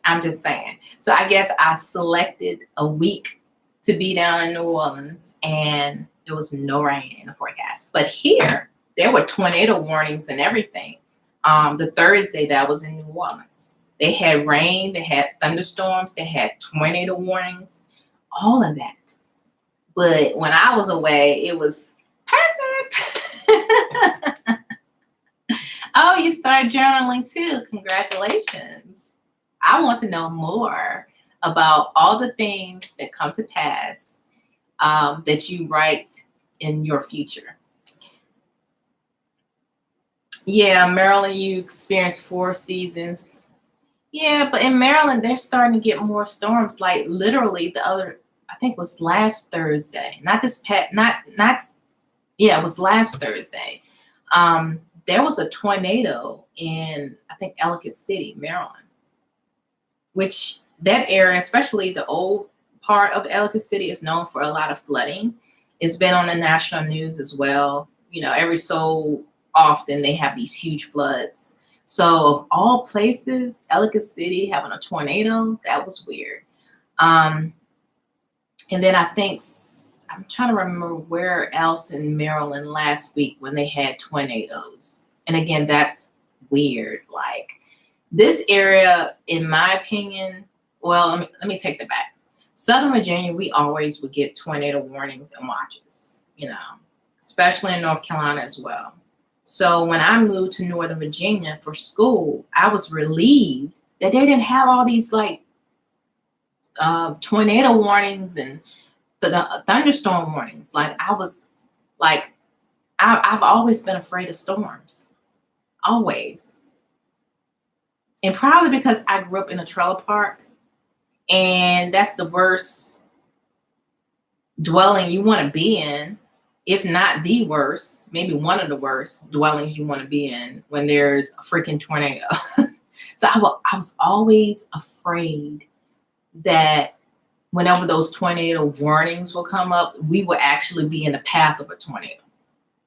Speaker 1: I'm just saying. So I guess I selected a week to be down in New Orleans, and there was no rain in the forecast. But here, there were tornado warnings and everything. The Thursday that I was in New Orleans, they had rain, they had thunderstorms, they had tornado warnings, all of that. But when I was away, it was perfect. Oh, you start journaling too. Congratulations. I want to know more about all the things that come to pass that you write in your future. Yeah, Maryland, you experienced 4 seasons. Yeah, but in Maryland, they're starting to get more storms. Like literally the other, I think it was last Thursday, not this past, yeah, it was last Thursday. There was a tornado in, I think, Ellicott City, Maryland, which that area, especially the old part of Ellicott City, is known for a lot of flooding. It's been on the national news as well. You know, every so often they have these huge floods. So of all places, Ellicott City having a tornado, that was weird. And then I think, I'm trying to remember where else in Maryland last week when they had tornadoes. And again, that's weird. Like this area, in my opinion, well, let me take that back. Southern Virginia, we always would get tornado warnings and watches, you know, especially in North Carolina as well. So when I moved to Northern Virginia for school, I was relieved that they didn't have all these like tornado warnings and the thunderstorm warnings. Like I was like, I've always been afraid of storms, always. And probably because I grew up in a trailer park, and that's the worst dwelling you want to be in, if not the worst, maybe one of the worst dwellings you want to be in when there's a freaking tornado. So I was always afraid that whenever those tornado warnings will come up, we will actually be in the path of a tornado.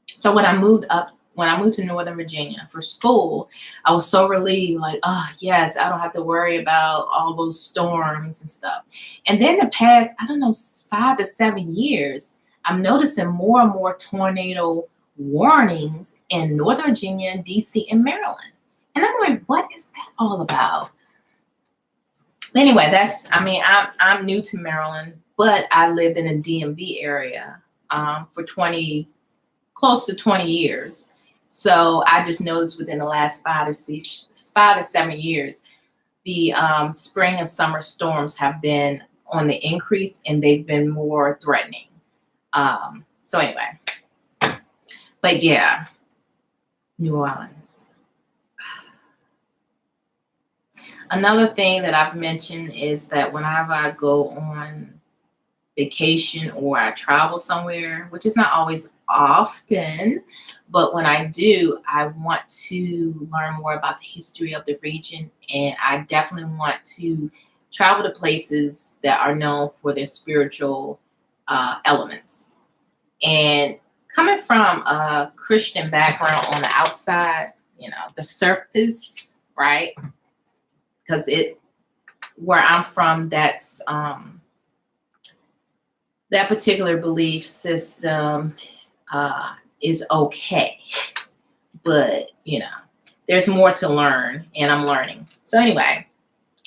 Speaker 1: So when I moved to Northern Virginia for school, I was so relieved, like, oh yes, I don't have to worry about all those storms and stuff. And then the past, I don't know, 5 to 7 years, I'm noticing more and more tornado warnings in Northern Virginia, DC, and Maryland. And I'm like, what is that all about? Anyway, I'm new to Maryland, but I lived in a DMV area for close to 20 years. So I just noticed within the last 5 to 7 years, the spring and summer storms have been on the increase, and they've been more threatening. So anyway, but yeah, New Orleans. Another thing that I've mentioned is that whenever I go on vacation or I travel somewhere, which is not always often, but when I do, I want to learn more about the history of the region, and I definitely want to travel to places that are known for their spiritual elements. And coming from a Christian background on the outside, you know, the surface, right? Because where I'm from, that's that particular belief system is okay. But, there's more to learn, and I'm learning. So anyway,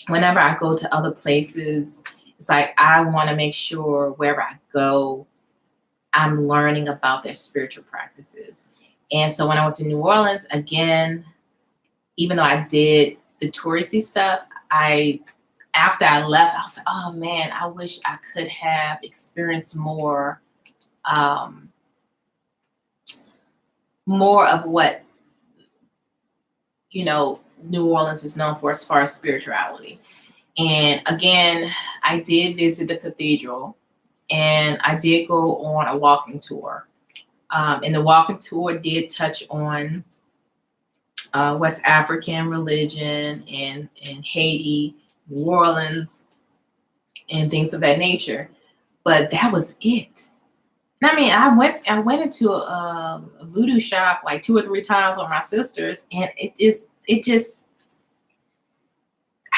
Speaker 1: whenever I go to other places, it's like I want to make sure wherever I go, I'm learning about their spiritual practices. And so when I went to New Orleans, again, even though I did the touristy stuff, after I left, I was like, oh man, I wish I could have experienced um, more of what, New Orleans is known for as far as spirituality. And again, I did visit the cathedral, and I did go on a walking tour. And the walking tour did touch on West African religion and Haiti, New Orleans, and things of that nature. But that was it. And I mean, I went into a voodoo shop like 2 or 3 times with my sisters, and it just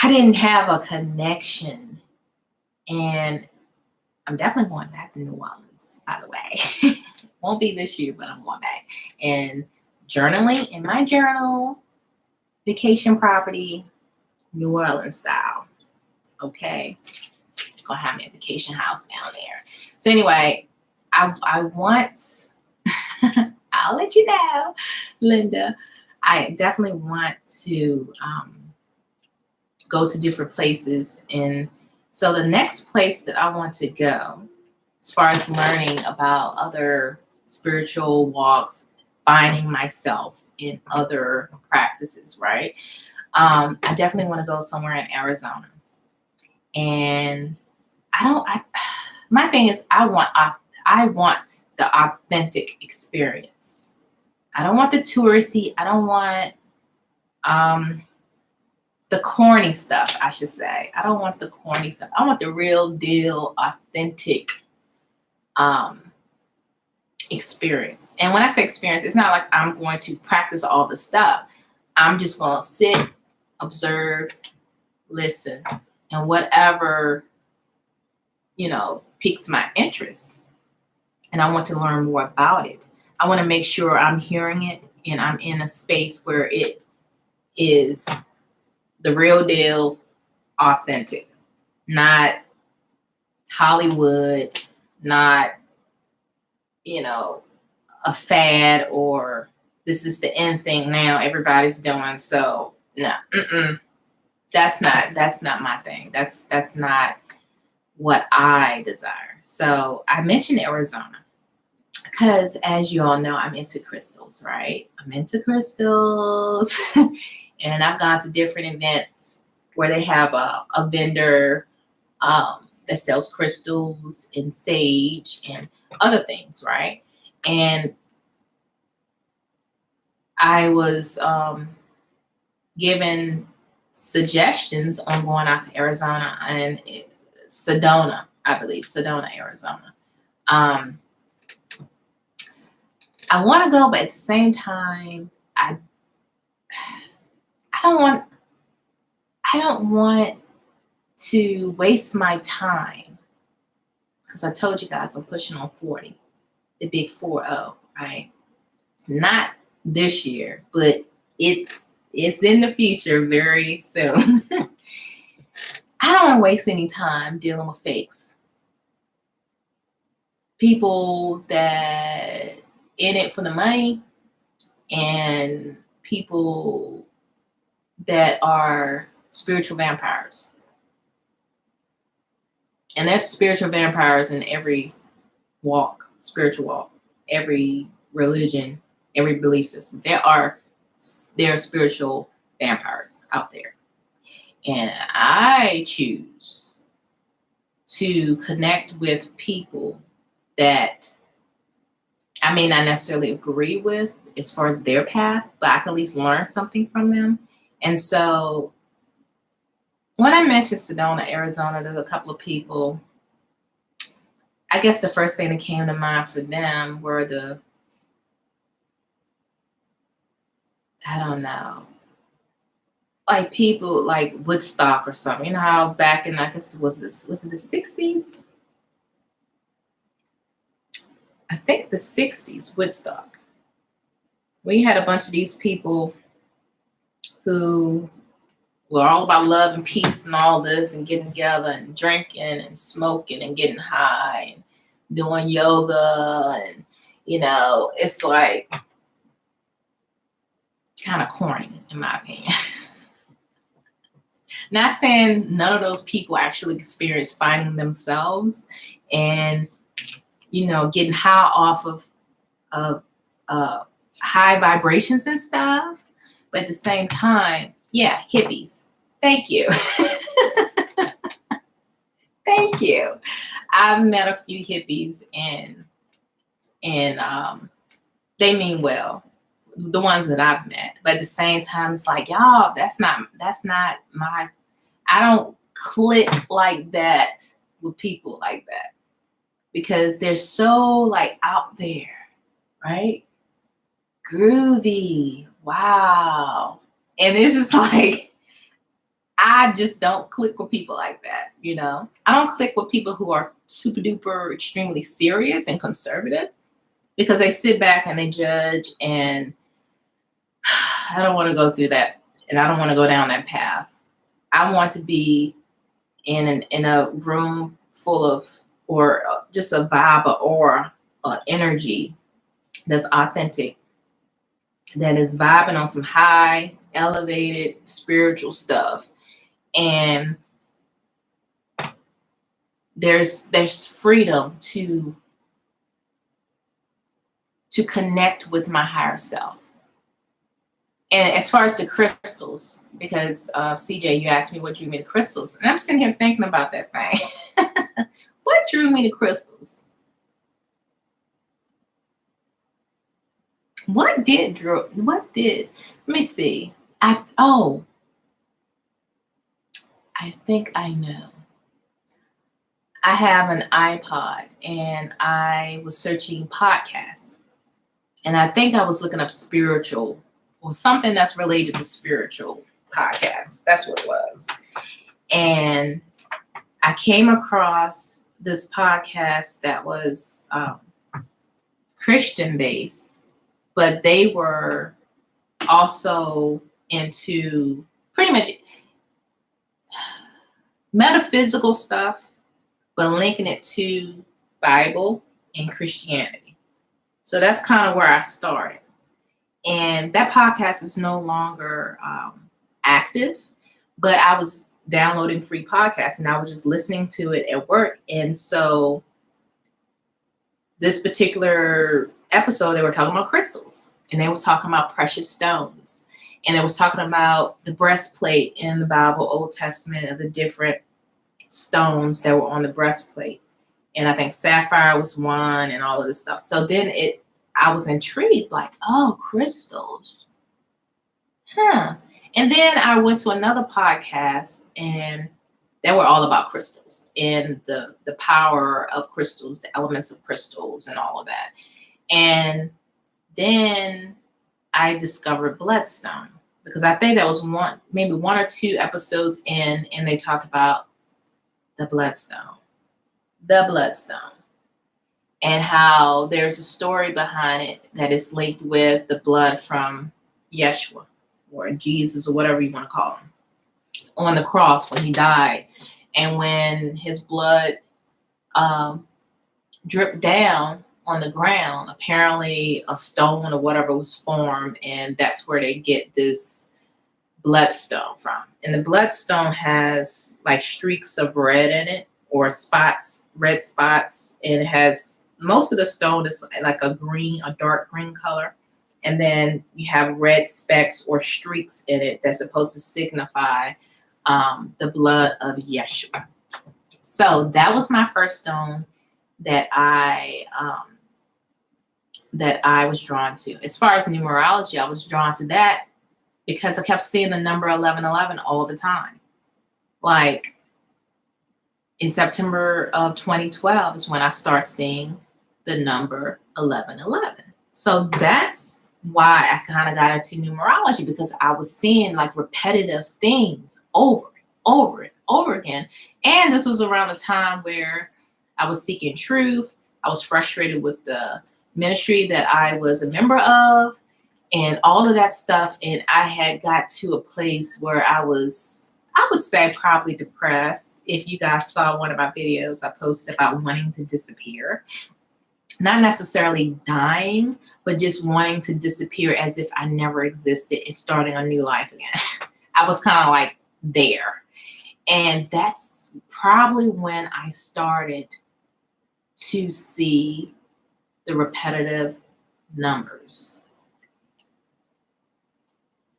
Speaker 1: I didn't have a connection. And I'm definitely going back to New Orleans, by the way. Won't be this year, but I'm going back. And journaling in my journal, vacation property, New Orleans style. Okay. Gonna have me a vacation house down there. So anyway, I want I'll let you know, Linda. I definitely want to go to different places. And so the next place that I want to go, as far as learning about other spiritual walks, finding myself in other practices, right? I definitely want to go somewhere in Arizona. And my thing is I want the authentic experience. I don't want the touristy. I don't want the corny stuff, I should say. I don't want the corny stuff. I want the real deal, authentic experience. And when I say experience, it's not like I'm going to practice all the stuff. I'm just going to sit, observe, listen, and whatever, piques my interest. And I want to learn more about it. I want to make sure I'm hearing it and I'm in a space where it is the real deal, authentic, not Hollywood, not, a fad, or this is the end thing now everybody's doing. So no, that's not my thing. That's not what I desire. So I mentioned Arizona because, as you all know, I'm into crystals, right? I'm into crystals. And I've gone to different events where they have a vendor that sells crystals and sage and other things, right? And I was given suggestions on going out to Arizona and Sedona, I believe, Sedona, Arizona. I want to go, but at the same time, I don't want to waste my time, because I told you guys I'm pushing on 40, the big 40, right? Not this year, but it's in the future very soon. I don't want to waste any time dealing with fakes. People that in it for the money, and people that are spiritual vampires. And there's spiritual vampires in every spiritual walk, every religion, every belief system. There are spiritual vampires out there. And I choose to connect with people that I may not necessarily agree with as far as their path, but I can at least learn something from them. And so when I mentioned Sedona, Arizona, there's a couple of people. I guess the first thing that came to mind for them were I don't know, like people like Woodstock or something. You know how back in, I guess, was it the 60s? I think the 60s, Woodstock. We had a bunch of these people who were all about love and peace and all this and getting together and drinking and smoking and getting high and doing yoga. And, it's like kind of corny, in my opinion. Not saying none of those people actually experience finding themselves and, getting high off of high vibrations and stuff. But at the same time, yeah, hippies. Thank you. Thank you. I've met a few hippies and they mean well. The ones that I've met. But at the same time, it's like, y'all, that's not my, I don't click like that with people like that because they're so like out there, right? Groovy. Wow. And it's just like, I just don't click with people like that, I don't click with people who are super duper extremely serious and conservative because they sit back and they judge, and I don't want to go through that, and I don't want to go down that path. I want to be in a room full of, or just a vibe or aura, energy that's authentic, that is vibing on some high, elevated, spiritual stuff. And there's freedom to connect with my higher self. And as far as the crystals, because CJ, you asked me what drew me to crystals, and I'm sitting here thinking about that thing. What drew me to crystals? What did? Let me see. I think I know. I have an iPod and I was searching podcasts, and I think I was looking up spiritual or something that's related to spiritual podcasts. That's what it was. And I came across this podcast that was Christian based, but they were also into pretty much metaphysical stuff, but linking it to Bible and Christianity. So that's kind of where I started. And that podcast is no longer active, but I was downloading free podcasts and I was just listening to it at work. And so this particular episode, they were talking about crystals, and they was talking about precious stones. And it was talking about the breastplate in the Bible, Old Testament, of the different stones that were on the breastplate. And I think sapphire was one and all of this stuff. So then I was intrigued, like, oh, crystals. Huh. And then I went to another podcast and they were all about crystals and the power of crystals, the elements of crystals and all of that. And then I discovered bloodstone because I think that was maybe one or two episodes in, and they talked about the bloodstone, and how there's a story behind it that is linked with the blood from Yeshua or Jesus or whatever you want to call him on the cross when he died. And when his blood dripped down on the ground, apparently a stone or whatever was formed, and that's where they get this bloodstone from. And the bloodstone has like streaks of red in it, or spots, red spots, and it has, most of the stone is like a dark green color, and then you have red specks or streaks in it that's supposed to signify the blood of Yeshua. So that was my first stone that I was drawn to. As far as numerology, I was drawn to that because I kept seeing the number 1111 all the time. Like in September of 2012 is when I started seeing the number 1111. So that's why I kind of got into numerology, because I was seeing like repetitive things over and over again. And this was around the time where I was seeking truth. I was frustrated with the ministry that I was a member of and all of that stuff. And I had got to a place where I was, I would say, probably depressed. If you guys saw one of my videos I posted about wanting to disappear, not necessarily dying, but just wanting to disappear as if I never existed and starting a new life again. I was kind of like there. And that's probably when I started to see the repetitive numbers.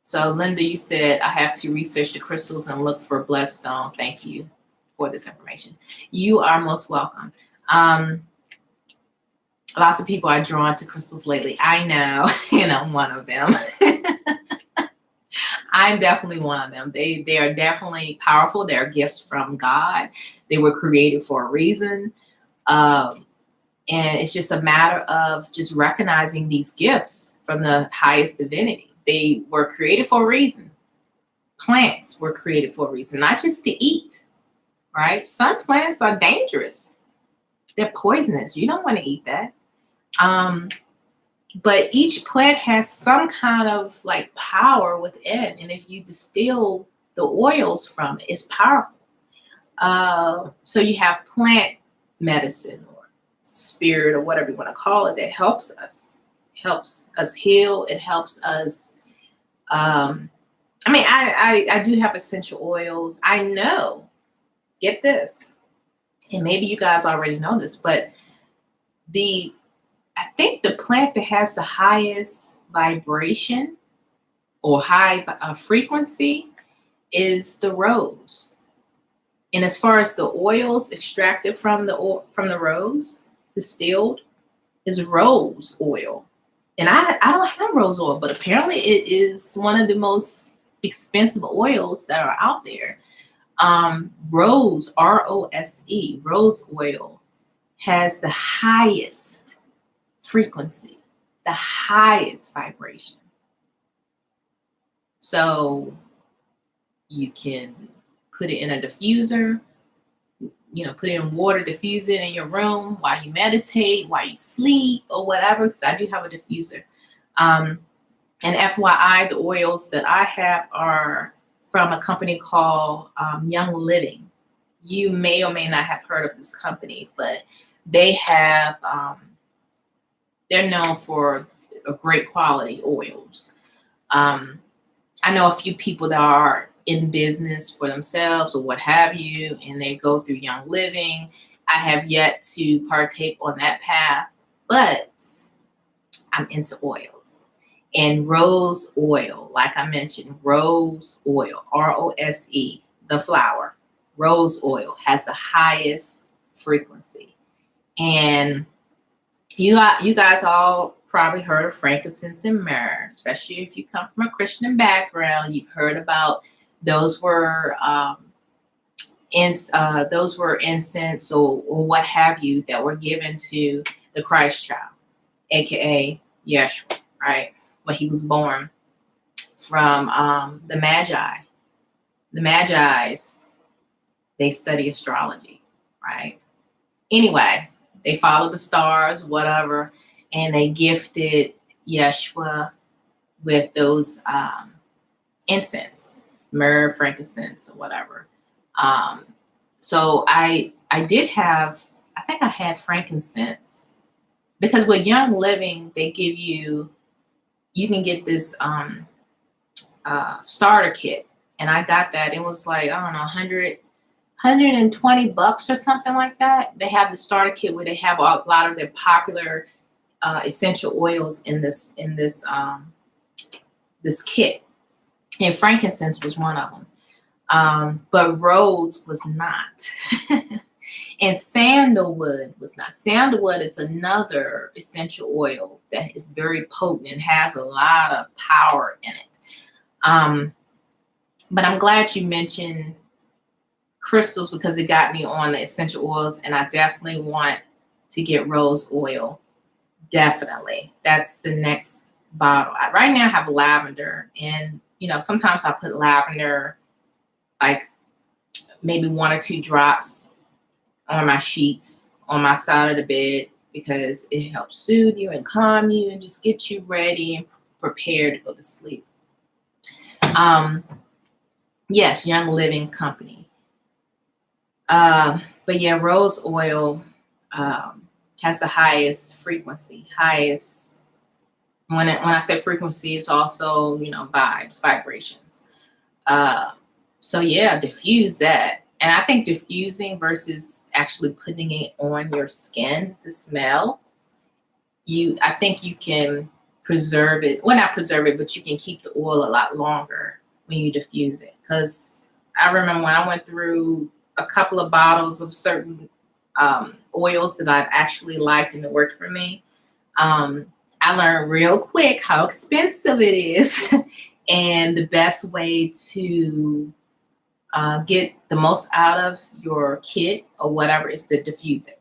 Speaker 1: So Linda, you said I have to research the crystals and look for bloodstone. Thank you for this information. You are most welcome. Lots of people are drawn to crystals lately. I know, and I'm one of them. I'm definitely one of them. They are definitely powerful. They're gifts from God. They were created for a reason. And it's just a matter of just recognizing these gifts from the highest divinity. They were created for a reason. Plants were created for a reason, not just to eat, right? Some plants are dangerous. They're poisonous. You don't want to eat that. But each plant has some kind of like power within. And if you distill the oils from it, it's powerful. So you have plant medicine or spirit or whatever you want to call it that helps us heal. It helps us. I do have essential oils. I know, get this, and maybe you guys already know this, but I think the plant that has the highest vibration or high frequency is the rose. And as far as the oils extracted from the rose, distilled, is rose oil. And I don't have rose oil, but apparently it is one of the most expensive oils that are out there. Rose, R-O-S-E, rose oil has the highest frequency, the highest vibration. So you can put it in a diffuser, put it in water, diffuse it in your room while you meditate, while you sleep or whatever, because I do have a diffuser. And FYI, the oils that I have are from a company called Young Living. You may or may not have heard of this company, but they have, they're known for a great quality oils. I know a few people that are in business for themselves or what have you, and they go through Young Living. I have yet to partake on that path, but I'm into oils. And rose oil, like I mentioned, rose oil, R-O-S-E, the flower, rose oil has the highest frequency. And you guys all probably heard of frankincense and myrrh, especially if you come from a Christian background. You've heard about those were incense or what have you that were given to the Christ child, aka Yeshua, right? When he was born from the Magi. The Magi's, they study astrology, right? Anyway, they follow the stars, whatever, and they gifted Yeshua with those incense, myrrh, frankincense, or whatever. So I think I had frankincense, because with Young Living, they give you can get this starter kit, and I got that. It was like, I don't know, $120 or something like that. They have the starter kit where they have a lot of their popular essential oils in this kit, and frankincense was one of them, but rose was not. And sandalwood was not. Sandalwood is another essential oil that is very potent and has a lot of power in it. But I'm glad you mentioned crystals, because it got me on the essential oils, and I definitely want to get rose oil. Definitely. That's the next bottle. Right now I have lavender, and sometimes I put lavender, like maybe 1 or 2 drops on my sheets on my side of the bed, because it helps soothe you and calm you and just get you ready and prepared to go to sleep. Yes, Young Living Company. But yeah, rose oil has the highest frequency. Highest, when I say frequency, it's also, vibes, vibrations. So yeah, diffuse that. And I think diffusing versus actually putting it on your skin to smell, I think you can preserve it. Well, not preserve it, but you can keep the oil a lot longer when you diffuse it. Because I remember when I went through a couple of bottles of certain oils that I actually liked and it worked for me, I learned real quick how expensive it is. And the best way to get the most out of your kit or whatever is to diffuse it.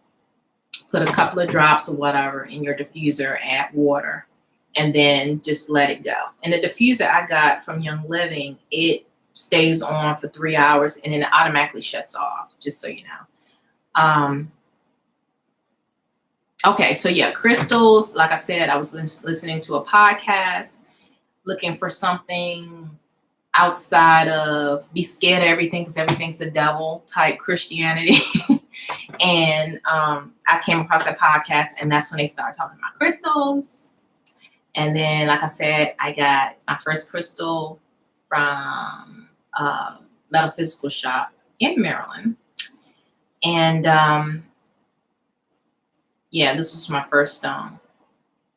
Speaker 1: Put a couple of drops or whatever in your diffuser, add water, and then just let it go. And the diffuser I got from Young Living, it stays on for 3 hours and then it automatically shuts off, just so you know. Okay, so yeah, crystals, like I said, I was listening to a podcast, looking for something outside of be scared of everything because everything's the devil type Christianity. And I came across that podcast, and that's when they started talking about crystals. And then, like I said, I got my first crystal from a metaphysical shop in Maryland. And yeah, this was my first stone.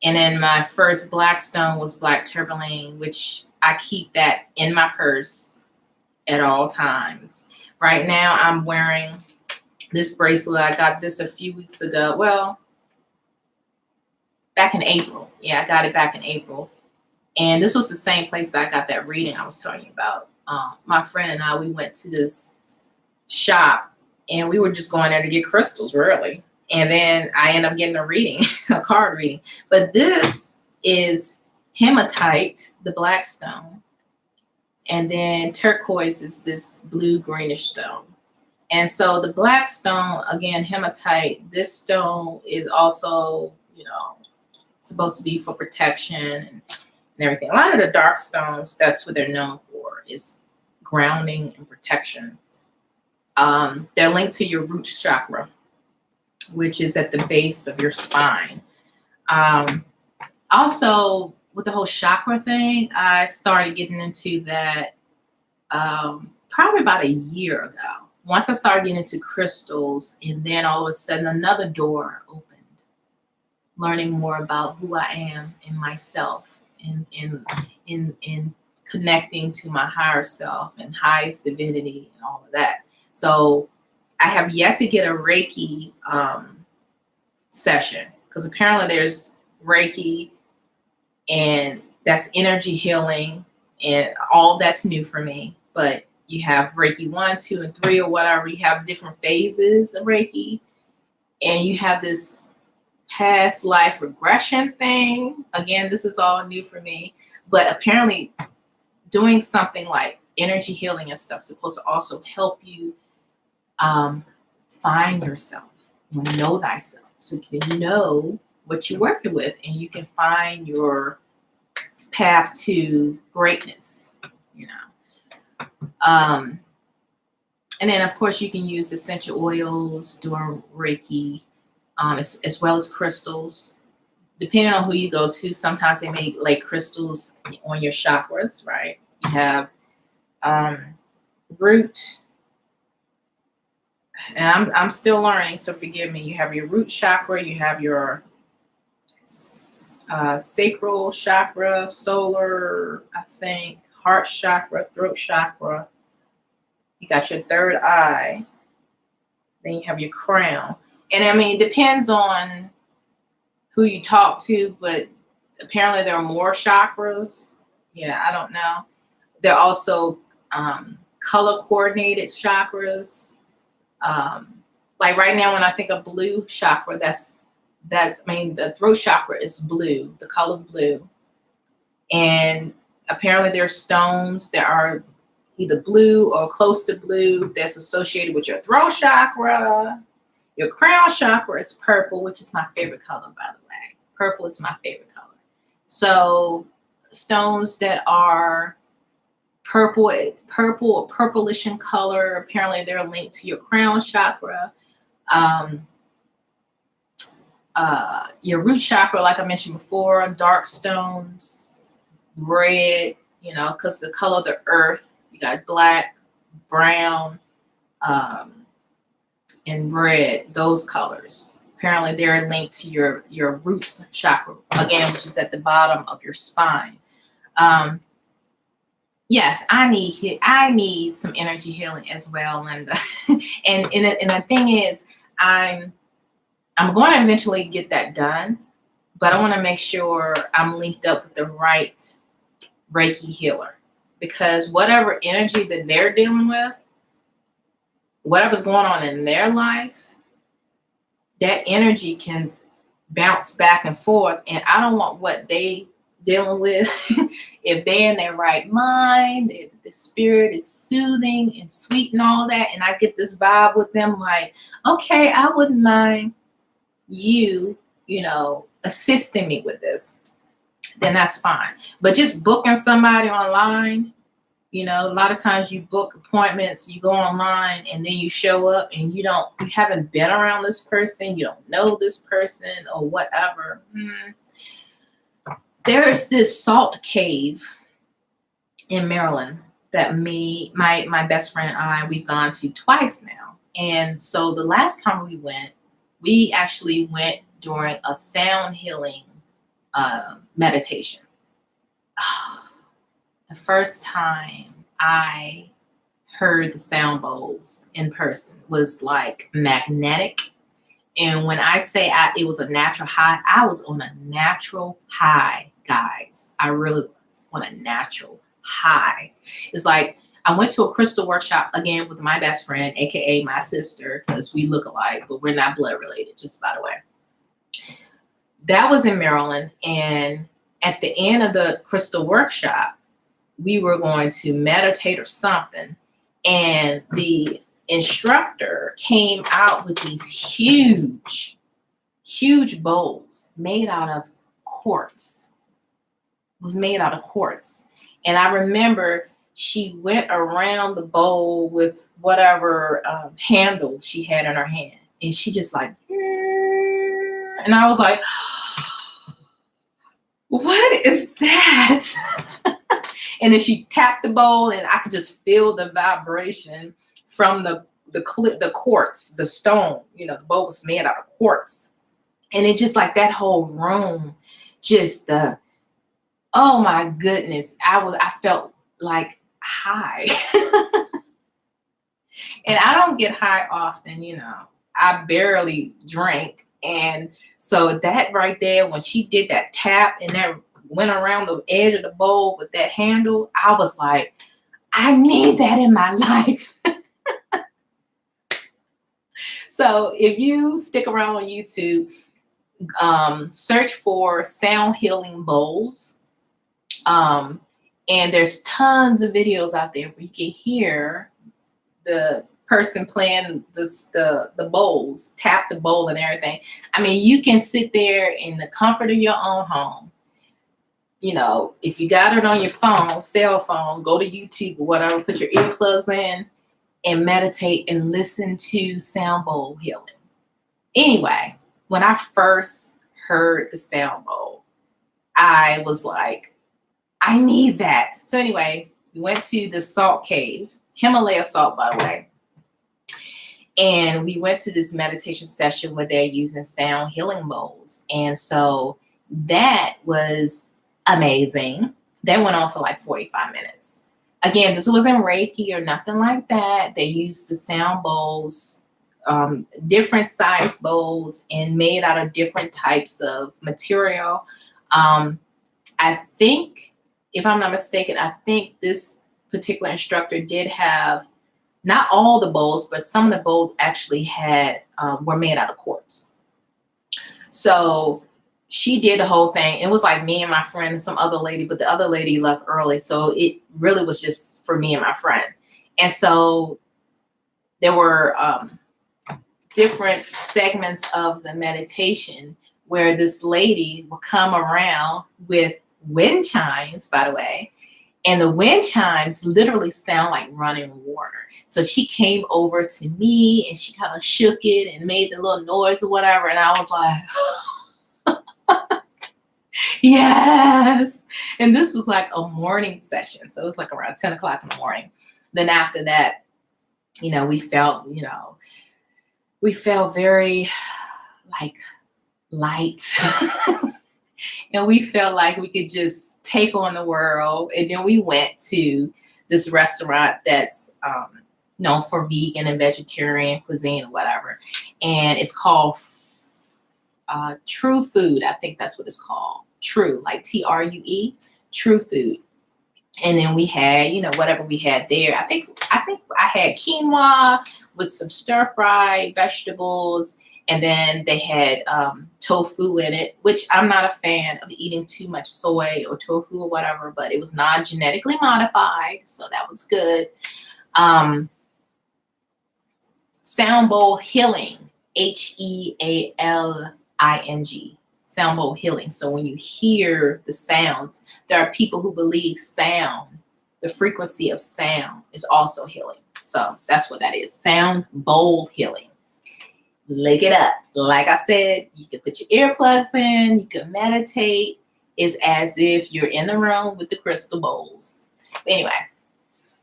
Speaker 1: And then my first black stone was black tourmaline, which I keep that in my purse at all times. Right now, I'm wearing this bracelet. I got this a few weeks ago. Well, back in April. Yeah, I got it back in April. And this was the same place that I got that reading I was telling you about. My friend and I, we went to this shop, and we were just going there to get crystals, really. And then I ended up getting a reading, a card reading. But this is hematite, the black stone. And then turquoise is this blue greenish stone. And so the black stone, again, hematite, this stone is also, supposed to be for protection and everything. A lot of the dark stones, that's what they're known for, is grounding and protection. They're linked to your root chakra, which is at the base of your spine. Also, with the whole chakra thing, I started getting into that probably about a year ago. Once I started getting into crystals, and then all of a sudden another door opened, learning more about who I am and myself, and in connecting to my higher self and highest divinity and all of that. So I have yet to get a Reiki session, because apparently there's Reiki, and that's energy healing, and all that's new for me. But you have Reiki 1, 2, and 3 or whatever. You have different phases of Reiki, and you have this past life regression thing. Again, this is all new for me. But apparently doing something like energy healing and stuff is supposed to also help you find yourself, know thyself, so you can know what you're working with, and you can find your path to greatness, And then, of course, you can use essential oils during Reiki, as well as crystals. Depending on who you go to, sometimes they may lay crystals on your chakras, right? You have root, and I'm still learning, so forgive me. You have your root chakra, you have your sacral chakra, solar, I think, heart chakra, throat chakra. You got your third eye. Then you have your crown. And I mean, it depends on who you talk to, but apparently there are more chakras. Yeah, I don't know. There are also color coordinated chakras. Like right now, when I think of blue chakra, the throat chakra is blue, the color blue. And apparently there are stones that are either blue or close to blue that's associated with your throat chakra. Your crown chakra is purple, which is my favorite color, by the way. Purple is my favorite color. So stones that are purple or purplish in color, apparently they're linked to your crown chakra. Your root chakra, like I mentioned before, dark stones, red, because the color of the earth, you got black, brown, and red, those colors. Apparently they're linked to your roots chakra, again, which is at the bottom of your spine. Yes, I need some energy healing as well, Linda. and the thing is, I'm going to eventually get that done, but I want to make sure I'm linked up with the right Reiki healer, because whatever energy that they're dealing with, whatever's going on in their life, that energy can bounce back and forth. And I don't want what they dealing with, if they're in their right mind, if the spirit is soothing and sweet and all that, and I get this vibe with them, like, okay, I wouldn't mind you assisting me with this, then that's fine. But just booking somebody online, a lot of times you book appointments, you go online, and then you show up and you haven't been around this person, you don't know this person or whatever. There's this salt cave in Maryland that my best friend and I, we've gone to twice now. And so the last time we actually went during a sound healing meditation. The first time I heard the sound bowls in person was like magnetic. And when I say it was a natural high, I was on a natural high, guys. I really was on a natural high. It's like I went to a crystal workshop again with my best friend, aka my sister, because we look alike, but we're not blood related, just by the way. That was in Maryland. And at the end of the crystal workshop, we were going to meditate or something. And the instructor came out with these huge bowls made out of quartz. It was made out of quartz. And I remember she went around the bowl with whatever handle she had in her hand. And she just like, and I was like, what is that? And then she tapped the bowl, and I could just feel the vibration from the quartz, the stone. The bowl was made out of quartz. And it just like that whole room, just oh my goodness, I felt like high. And I don't get high often, I barely drink. And so that right there, when she did that tap and that went around the edge of the bowl with that handle, I was like, I need that in my life. So if you stick around on YouTube, search for sound healing bowls. And there's tons of videos out there where you can hear the person playing the bowls, tap the bowl and everything. I mean, you can sit there in the comfort of your own home. If you got it on your phone, cell phone, go to YouTube or whatever, put your earplugs in and meditate and listen to sound bowl healing. Anyway, when I first heard the sound bowl, I was like, I need that. So anyway, we went to the salt cave, Himalaya salt, by the way. And we went to this meditation session where they're using sound healing bowls. And so that was amazing. That went on for like 45 minutes. Again, this wasn't Reiki or nothing like that. They used the sound bowls, different size bowls, and made out of different types of material. I think, if I'm not mistaken, I think this particular instructor did have not all the bowls, but some of the bowls actually were made out of quartz. So she did the whole thing. It was like me and my friend and some other lady, but the other lady left early. So it really was just for me and my friend. And so there were different segments of the meditation where this lady will come around with wind chimes, by the way, and the wind chimes literally sound like running water. So she came over to me and she kind of shook it and made the little noise or whatever. And I was like, yes. And this was like a morning session. So it was like around 10 o'clock in the morning. Then after that, we felt very like light. And we felt like we could just take on the world. And then we went to this restaurant that's known for vegan and vegetarian cuisine or whatever. And it's called True Food. I think that's what it's called. True, like TRUE, True Food. And then we had, whatever we had there. I think I had quinoa with some stir-fried vegetables. And then they had tofu in it, which I'm not a fan of eating too much soy or tofu or whatever, but it was non-genetically modified, so that was good. Sound bowl healing, HEALING, sound bowl healing. So when you hear the sounds, there are people who believe sound, the frequency of sound, is also healing. So that's what that is, sound bowl healing. Look it up. Like I said, you can put your earplugs in, you can meditate. It's as if you're in the room with the crystal bowls. Anyway,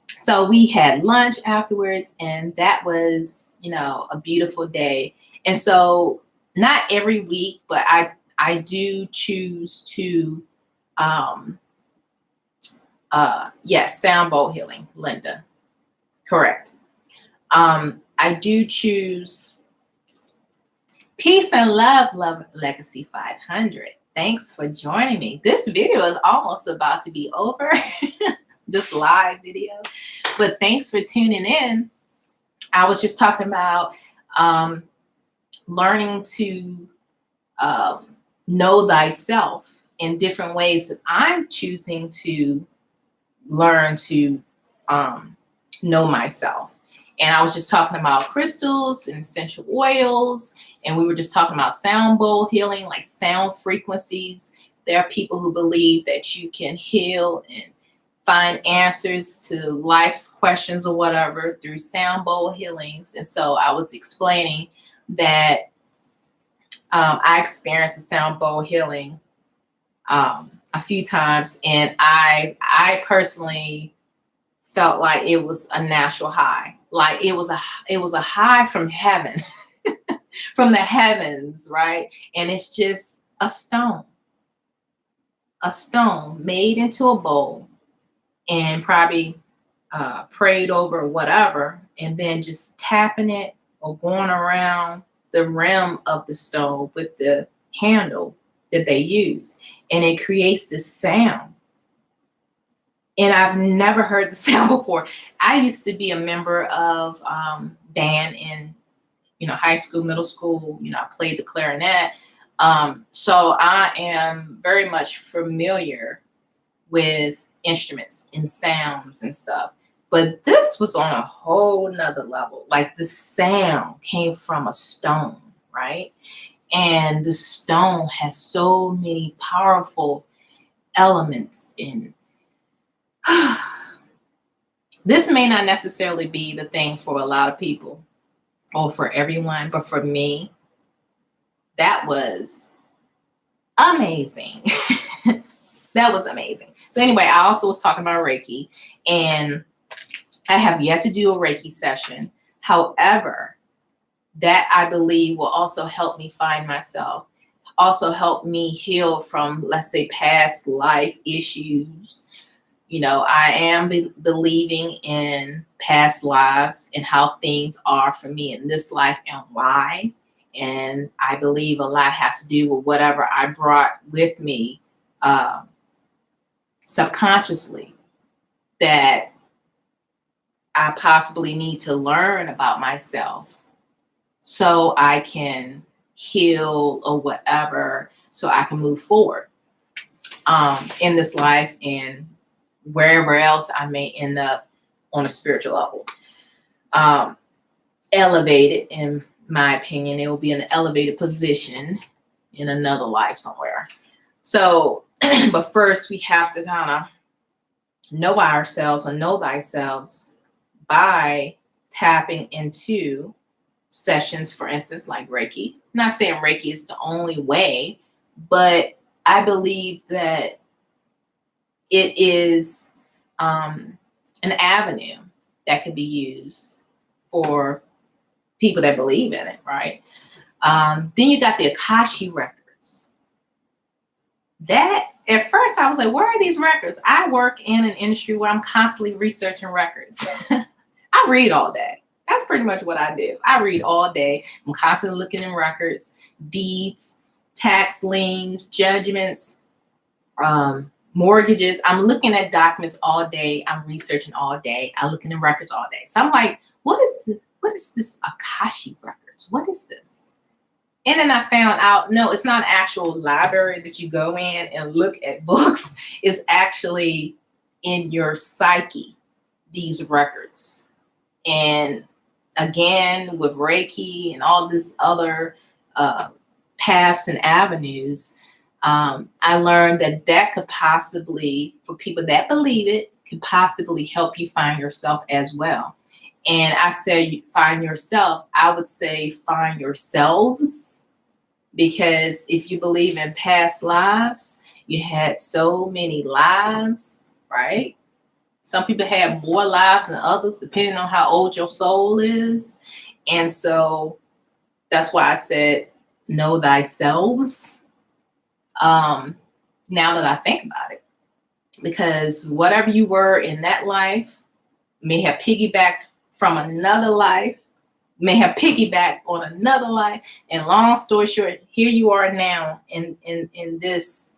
Speaker 1: so we had lunch afterwards, and that was, a beautiful day. And so not every week, but I do choose to, yes, sound bowl healing, Linda. Correct. I do choose. Peace and love, Legacy 500. Thanks for joining me. This video is almost about to be over, this live video, but thanks for tuning in. I was just talking about learning to know thyself in different ways that I'm choosing to learn to know myself. And I was just talking about crystals and essential oils. And we were just talking about sound bowl healing, like sound frequencies. There are people who believe that you can heal and find answers to life's questions or whatever through sound bowl healings. And so I was explaining that I experienced a sound bowl healing a few times. And I personally felt like it was a natural high. Like it was a high from heaven. From the heavens, right? And it's just a stone made into a bowl and probably prayed over or whatever, and then just tapping it or going around the rim of the stone with the handle that they use, and it creates this sound. And I've never heard the sound before. I used to be a member of band in high school, middle school. I played the clarinet. So I am very much familiar with instruments and sounds and stuff. But this was on a whole nother level. Like the sound came from a stone, right? And the stone has so many powerful elements in. This may not necessarily be the thing for a lot of people or for everyone, but for me, that was amazing. That was amazing. So anyway, I also was talking about Reiki, and I have yet to do a Reiki session. However, that I believe will also help me find myself, also help me heal from, let's say, past life issues. I am believing in past lives and how things are for me in this life and why. And I believe a lot has to do with whatever I brought with me subconsciously that I possibly need to learn about myself so I can heal or whatever, so I can move forward in this life and wherever else I may end up on a spiritual level, elevated in my opinion, they will be in an elevated position in another life somewhere. So, but first we have to kind of know ourselves or know thyself by tapping into sessions, for instance, like Reiki. I'm not saying Reiki is the only way, but I believe that it is an avenue that could be used for people that believe in it, right? Then you got the Akashi records. That at first I was like, where are these records? I work in an industry where I'm constantly researching records. I read all day. That's pretty much what I do. I read all day. I'm constantly looking in records, deeds, tax liens, judgments, mortgages. I'm looking at documents all day. I'm researching all day. I look in the records all day. So I'm like, what is this Akashi records? What is this? And then I found out, no, it's not an actual library that you go in and look at books. It's actually in your psyche, these records. And again, with Reiki and all this other paths and avenues, I learned that that could possibly, for people that believe it, could possibly help you find yourself as well. And I say find yourself, I would say find yourselves, because if you believe in past lives, you had so many lives, right? Some people have more lives than others, depending on how old your soul is. And so that's why I said, know thyself. Now that I think about it, because whatever you were in that life may have piggybacked from another life, may have piggybacked on another life. And long story short, here you are now in this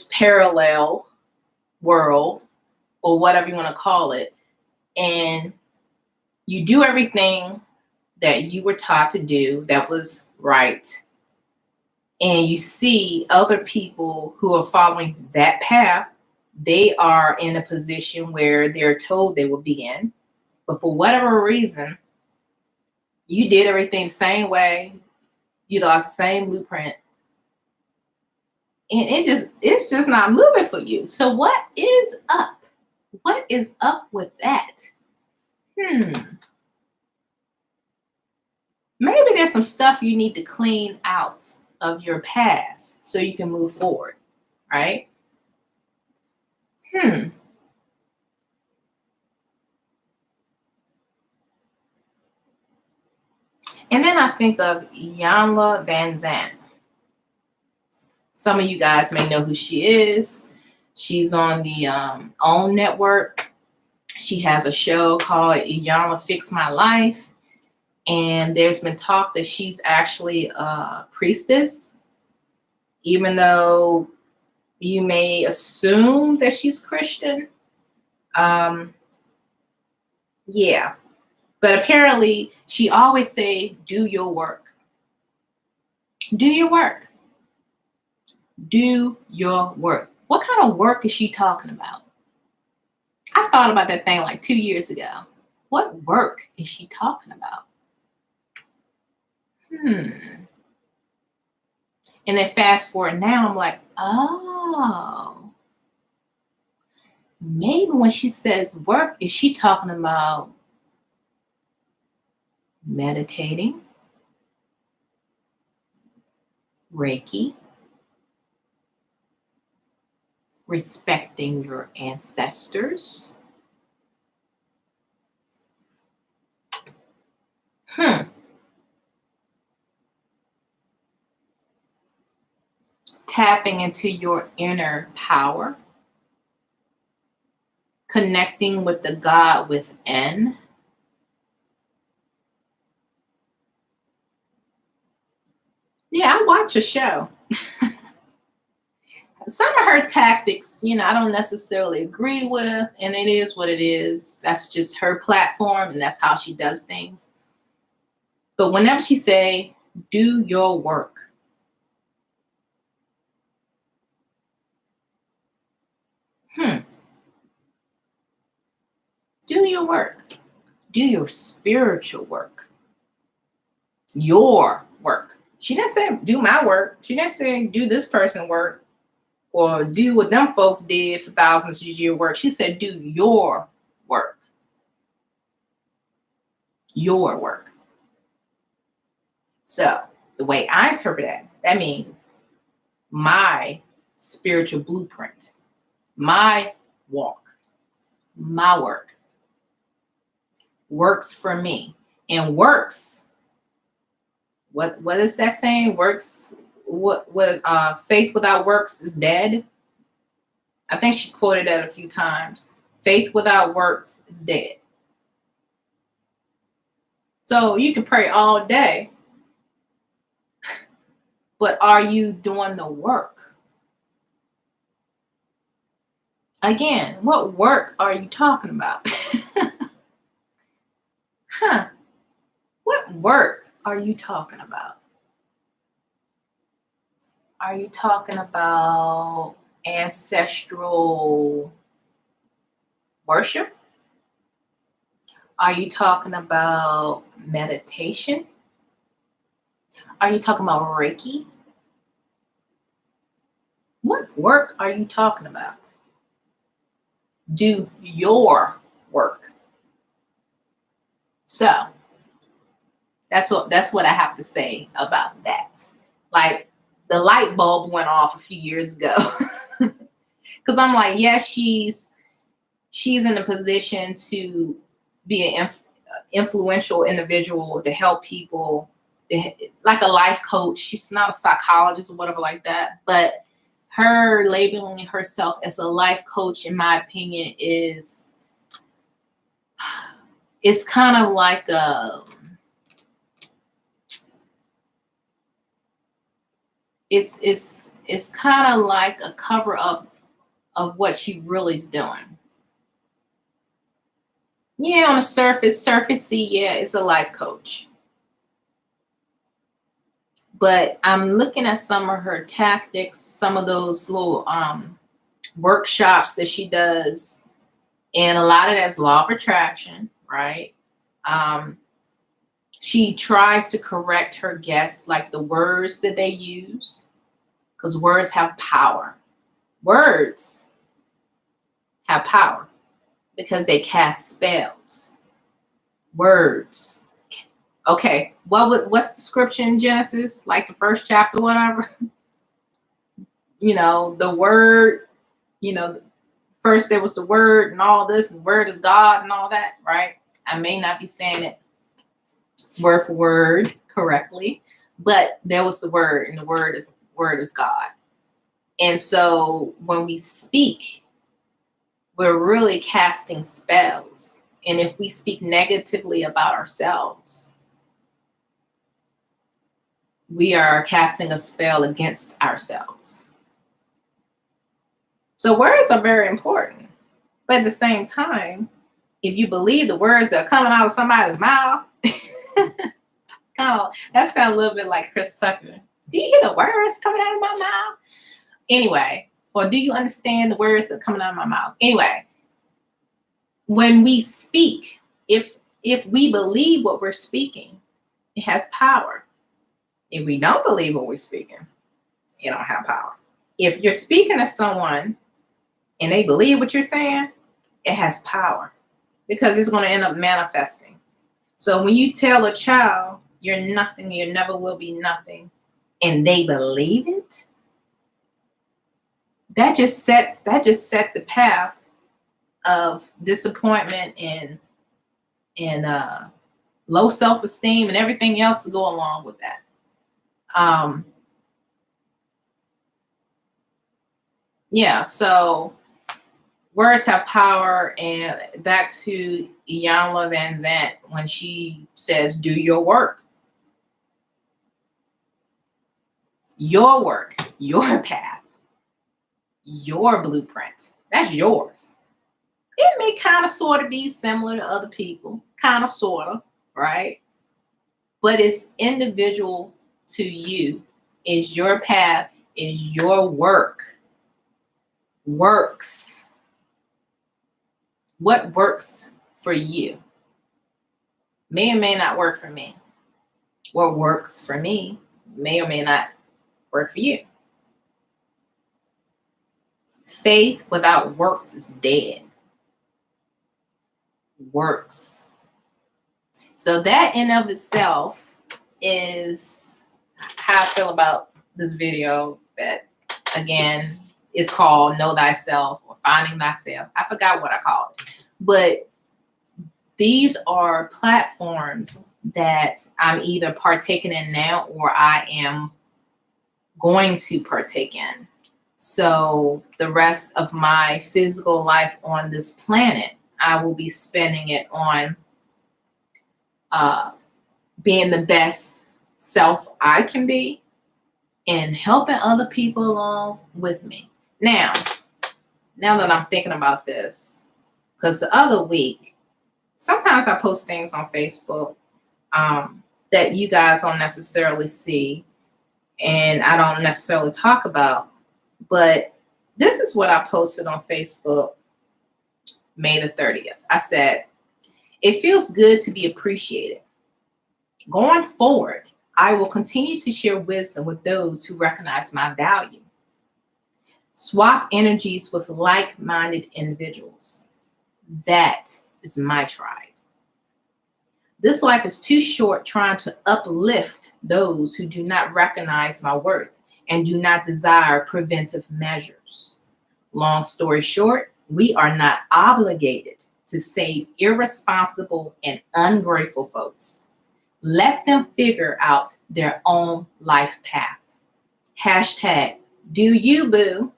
Speaker 1: parallel world, or whatever you want to call it, and you do everything that you were taught to do that was right, and you see other people who are following that path, they are in a position where they're told they will be in, but for whatever reason, you did everything the same way, you lost the same blueprint, and it's just not moving for you. So what is up? What is up with that? Maybe there's some stuff you need to clean out of your past so you can move forward, right? And then I think of Yanla Van Zandt. Some of you guys may know who she is. She's on the OWN network. She has a show called Yanla Fix My Life. And there's been talk that she's actually a priestess, even though you may assume that she's Christian. Yeah. But apparently she always say, do your work. Do your work. Do your work. What kind of work is she talking about? I thought about that thing like 2 years ago. What work is she talking about? And then fast forward now, I'm like, oh, maybe when she says work, is she talking about meditating, Reiki, respecting your ancestors? Tapping into your inner power, connecting with the God within. Yeah, I watch a show. Some of her tactics, I don't necessarily agree with, and it is what it is. That's just her platform, and that's how she does things. But whenever she say, do your work, do your work. Do your spiritual work. Your work. She didn't say do my work. She didn't say do this person work or do what them folks did for thousands of years work. She said do your work. Your work. So the way I interpret that means my spiritual blueprint, my walk, my work works for me. And works, what is that saying? Works, what faith without works is dead. I think she quoted that a few times. Faith without works is dead. So you can pray all day, but are you doing the work? Again, what work are you talking about? Huh? What work are you talking about? Are you talking about ancestral worship? Are you talking about meditation? Are you talking about Reiki? What work are you talking about? Do your work. So that's what I have to say about that. Like the light bulb went off a few years ago. Because I'm like, yes, she's in a position to be an influential individual to help people, like a life coach. She's not a psychologist or whatever like that, but her labeling herself as a life coach, in my opinion, is it's kind of like it's kind of like a cover up of what she really is doing. Yeah, on the surfacey, yeah, it's a life coach. But I'm looking at some of her tactics, some of those little workshops that she does, and a lot of that's law of attraction, right? Um, she tries to correct her guests, like the words that they use, because words have power. Words have power because they cast spells. Words. Okay, what's the scripture in Genesis? Like the first chapter, whatever. The word. First there was the word and all this, and the word is God and all that, right? I may not be saying it word for word correctly, but there was the word, and the word is God. And so when we speak, we're really casting spells. And if we speak negatively about ourselves, we are casting a spell against ourselves. So words are very important. But at the same time, if you believe the words that are coming out of somebody's mouth, that sounds a little bit like Chris Tucker. Do you hear the words coming out of my mouth? Anyway, or do you understand the words that are coming out of my mouth? Anyway, when we speak, if we believe what we're speaking, it has power. If we don't believe what we're speaking, it don't have power. If you're speaking to someone and they believe what you're saying, it has power because it's going to end up manifesting. So when you tell a child you're nothing, you never will be nothing, and they believe it, that just set the path of disappointment and low self-esteem and everything else to go along with that. So words have power. And back to Iyanla Van Zant when she says, do your work. Your work, your path, your blueprint. That's yours. It may kind of sort of be similar to other people, kind of sort of, right? But it's individual to you. Is your path, is your work. Works. What works for you may or may not work for me. What works for me may or may not work for you. Faith without works is dead. Works. So that in of itself is how I feel about this video that, again, is called Know Thyself or Finding Thyself. I forgot what I called it. But these are platforms that I'm either partaking in now or I am going to partake in. So the rest of my physical life on this planet, I will be spending it on being the best self I can be and helping other people along with me. Now that I'm thinking about this, because the other week, sometimes I post things on Facebook that you guys don't necessarily see and I don't necessarily talk about. But this is what I posted on Facebook May the 30th. I said, it feels good to be appreciated. Going forward, I will continue to share wisdom with those who recognize my value. Swap energies with like-minded individuals. That is my tribe. This life is too short trying to uplift those who do not recognize my worth and do not desire preventive measures. Long story short, we are not obligated to save irresponsible and ungrateful folks. Let them figure out their own life path. Hashtag do you boo.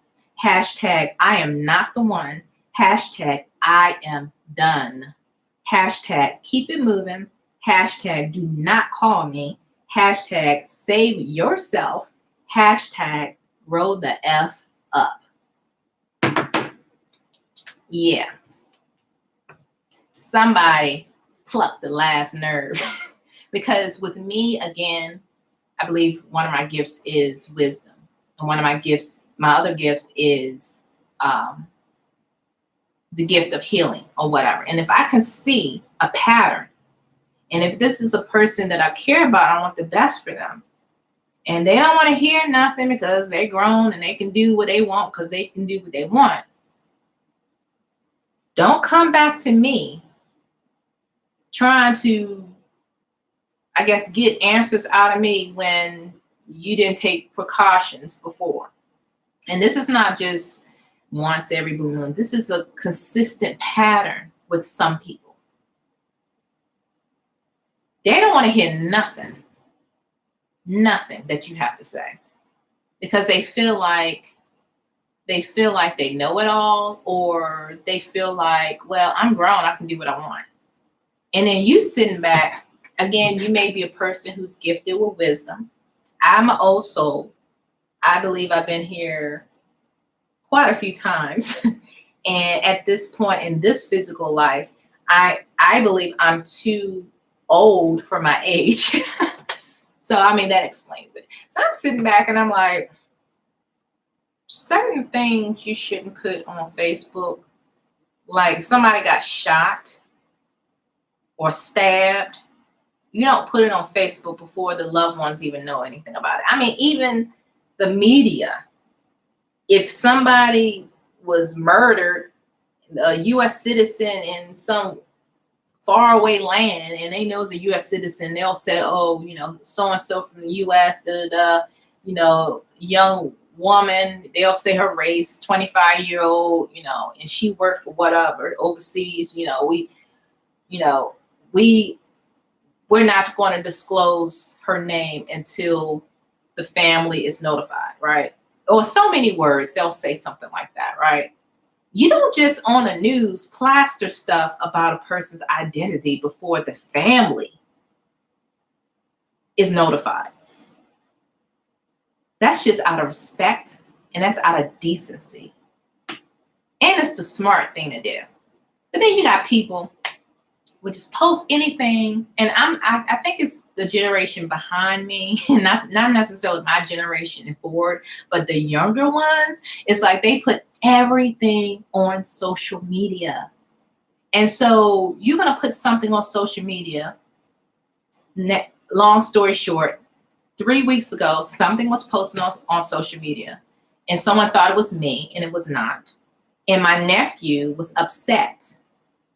Speaker 1: Hashtag I am not the one. Hashtag I am done. Hashtag keep it moving. Hashtag do not call me. Hashtag save yourself. Hashtag grow the F up. Yeah. Somebody plucked the last nerve. Because with me, again, I believe one of my gifts is wisdom. And one of my other gifts is the gift of healing or whatever. And if I can see a pattern, and if this is a person that I care about, I want the best for them. And they don't want to hear nothing because they're grown and they can do what they want because they can do what they want. Don't come back to me trying to, I guess, get answers out of me when you didn't take precautions before. And this is not just once every blue moon. This is a consistent pattern with some people. They don't want to hear nothing that you have to say because they feel like they know it all, or they feel like, well, I'm grown, I can do what I want. And then you sitting back, again, you may be a person who's gifted with wisdom. I'm an old soul. I believe I've been here quite a few times. And at this point in this physical life, I believe I'm too old for my age. So, I mean, that explains it. So I'm sitting back and I'm like, certain things you shouldn't put on Facebook. Like if somebody got shot or stabbed, you don't put it on Facebook before the loved ones even know anything about it. I mean, even the media, if somebody was murdered, a U.S. citizen in some faraway land, and they know it's a U.S. citizen, they'll say, oh, so-and-so from the U.S., young woman, they'll say her race, 25-year-old, and she worked for whatever overseas, we're not going to disclose her name until the family is notified, right? Or so many words, they'll say something like that, right? You don't just on the news plaster stuff about a person's identity before the family is notified. That's just out of respect, and that's out of decency. And it's the smart thing to do. But then you got people would just post anything, and I think it's the generation behind me, and not necessarily my generation and forward, but the younger ones. It's like they put everything on social media, and so you're gonna put something on social media. long story short, 3 weeks ago, something was posted on social media, and someone thought it was me, and it was not. And my nephew was upset,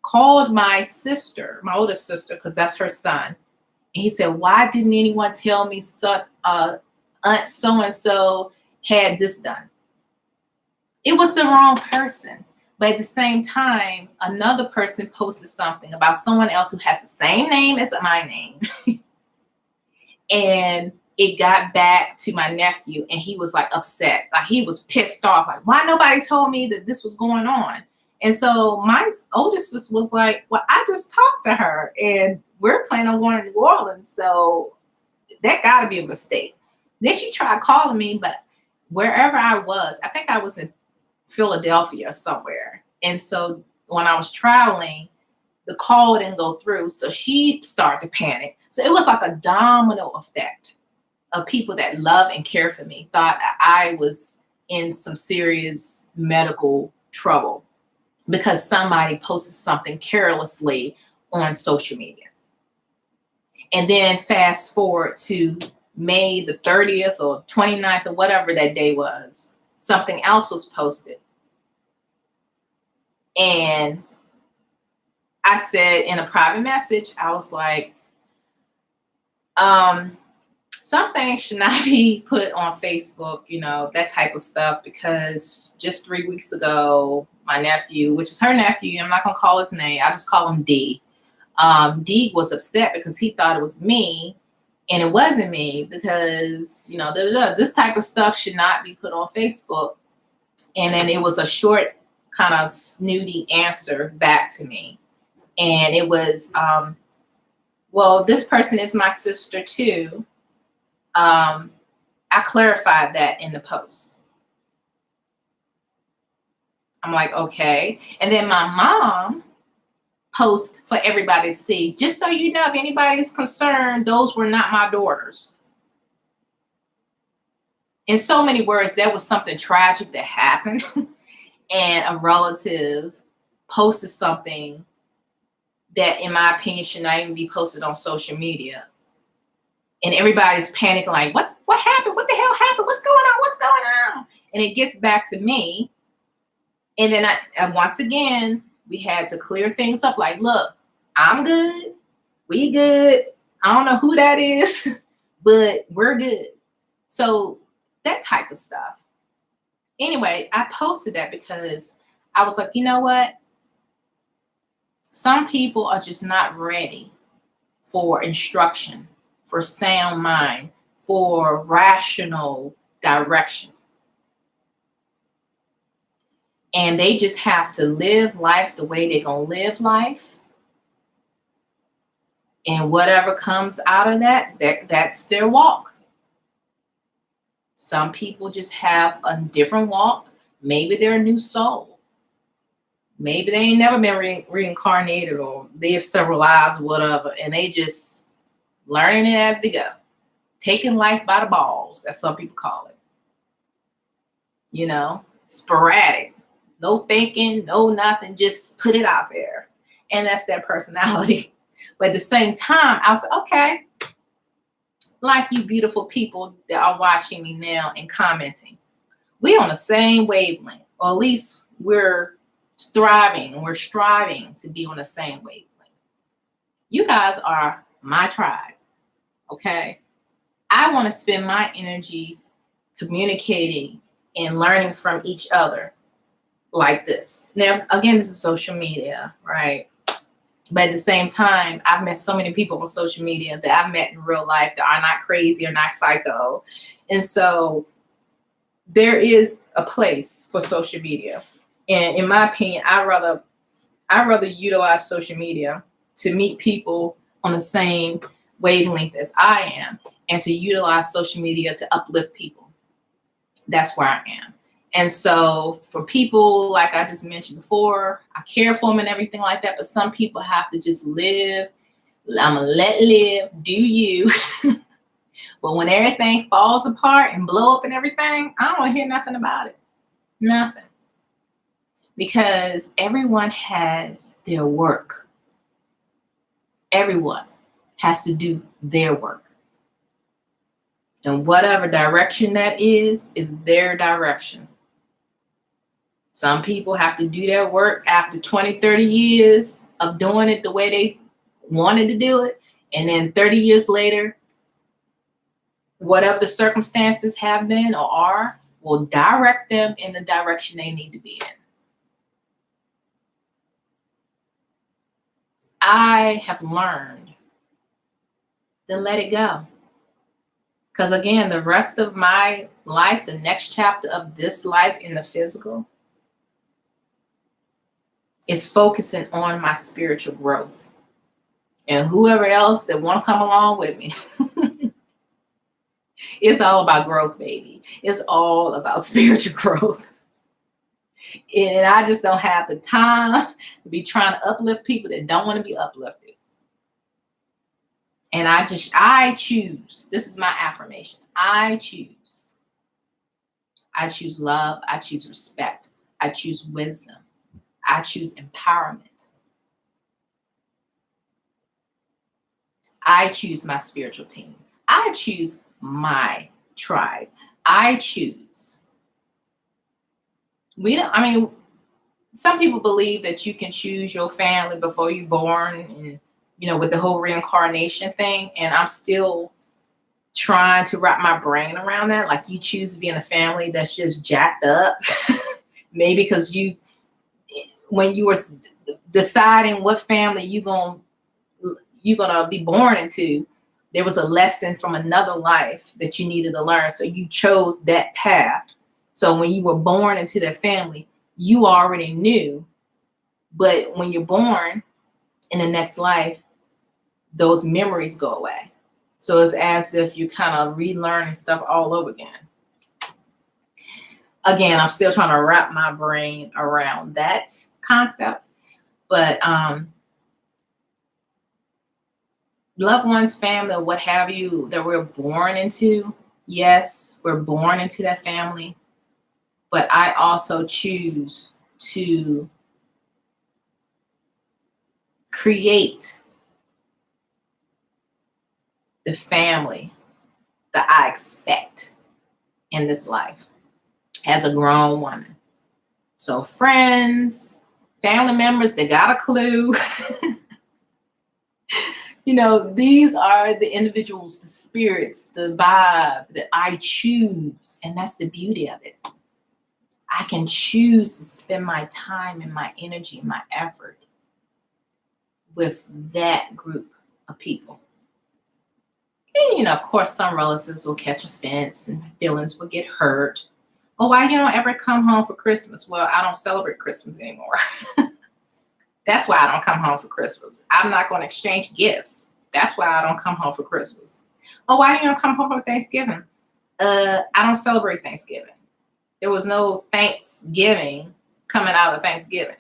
Speaker 1: called my sister, my oldest sister, because that's her son. And he said, why didn't anyone tell me such aunt so-and-so had this done? It was the wrong person. But at the same time, another person posted something about someone else who has the same name as my name. And it got back to my nephew, and he was like upset. Like, he was pissed off. Like, why nobody told me that this was going on? And so my oldest sister was like, well, I just talked to her, and we're planning on going to New Orleans. So that got to be a mistake. Then she tried calling me, but wherever I was, I think I was in Philadelphia or somewhere. And so when I was traveling, the call didn't go through. So she started to panic. So it was like a domino effect of people that love and care for me thought I was in some serious medical trouble because somebody posted something carelessly on social media. And then fast forward to May the 30th or 29th or whatever that day was, something else was posted. And I said in a private message, I was like, some things should not be put on Facebook, that type of stuff, because just 3 weeks ago, my nephew, which is her nephew, I'm not going to call his name, I'll just call him D. D was upset because he thought it was me, and it wasn't me, because, this type of stuff should not be put on Facebook. And then it was a short kind of snooty answer back to me. And it was, well, this person is my sister too. I clarified that in the post. I'm like, okay. And then my mom posts for everybody to see, just so you know, if anybody's concerned, those were not my daughters. In so many words, there was something tragic that happened and a relative posted something that, in my opinion, should not even be posted on social media. And everybody's panicking, like, what happened? What the hell happened? What's going on? What's going on? And it gets back to me. And then once again, we had to clear things up. Like, look, I'm good. We good. I don't know who that is, but we're good. So that type of stuff. Anyway, I posted that because I was like, you know what? Some people are just not ready for instruction, for sound mind, for rational direction. And they just have to live life the way they're going to live life. And whatever comes out of that's their walk. Some people just have a different walk. Maybe they're a new soul. Maybe they ain't never been reincarnated or lived several lives or whatever. And they just learning it as they go. Taking life by the balls, as some people call it. Sporadic. No thinking, no nothing, just put it out there. And that's their personality. But at the same time, I was like, okay, like you beautiful people that are watching me now and commenting, we on the same wavelength, or at least we're striving to be on the same wavelength. You guys are my tribe, okay? I want to spend my energy communicating and learning from each other like this. Now, again, this is social media, right? But at the same time, I've met so many people on social media that I've met in real life that are not crazy or not psycho. And so there is a place for social media. And in my opinion, I'd rather utilize social media to meet people on the same wavelength as I am, and to utilize social media to uplift people. That's where I am. And so for people, like I just mentioned before, I care for them and everything like that. But some people have to just live. I'm going to let live, do you. But when everything falls apart and blow up and everything, I don't want to hear nothing about it. Nothing. Because everyone has their work. Everyone has to do their work. And whatever direction that is their direction. Some people have to do their work after 20, 30 years of doing it the way they wanted to do it. And then 30 years later, whatever the circumstances have been or are, will direct them in the direction they need to be in. I have learned to let it go. Because again, the rest of my life, the next chapter of this life in the physical, is focusing on my spiritual growth. And whoever else that want to come along with me, it's all about growth, baby. It's all about spiritual growth. And I just don't have the time to be trying to uplift people that don't want to be uplifted. And I choose. This is my affirmation. I choose. I choose love. I choose respect. I choose wisdom. I choose empowerment. I choose my spiritual team. I choose my tribe. I choose. Some people believe that you can choose your family before you're born, and with the whole reincarnation thing. And I'm still trying to wrap my brain around that. Like, you choose to be in a family that's just jacked up. Maybe because when you were deciding what family you're gonna be born into, there was a lesson from another life that you needed to learn. So you chose that path. So when you were born into that family, you already knew. But when you're born in the next life, those memories go away. So it's as if you're kind of relearning stuff all over again. Again, I'm still trying to wrap my brain around that concept. But loved ones, family, or what have you, that we're born into, yes, we're born into that family. But I also choose to create the family that I expect in this life as a grown woman. So friends, family members that got a clue, these are the individuals, the spirits, the vibe that I choose. And that's the beauty of it. I can choose to spend my time and my energy and my effort with that group of people. And, of course, some relatives will catch offense and feelings will get hurt. Oh, why you don't ever come home for Christmas? Well, I don't celebrate Christmas anymore. That's why I don't come home for Christmas. I'm not going to exchange gifts. That's why I don't come home for Christmas. Oh, why you don't come home for Thanksgiving? I don't celebrate Thanksgiving. There was no Thanksgiving coming out of Thanksgiving.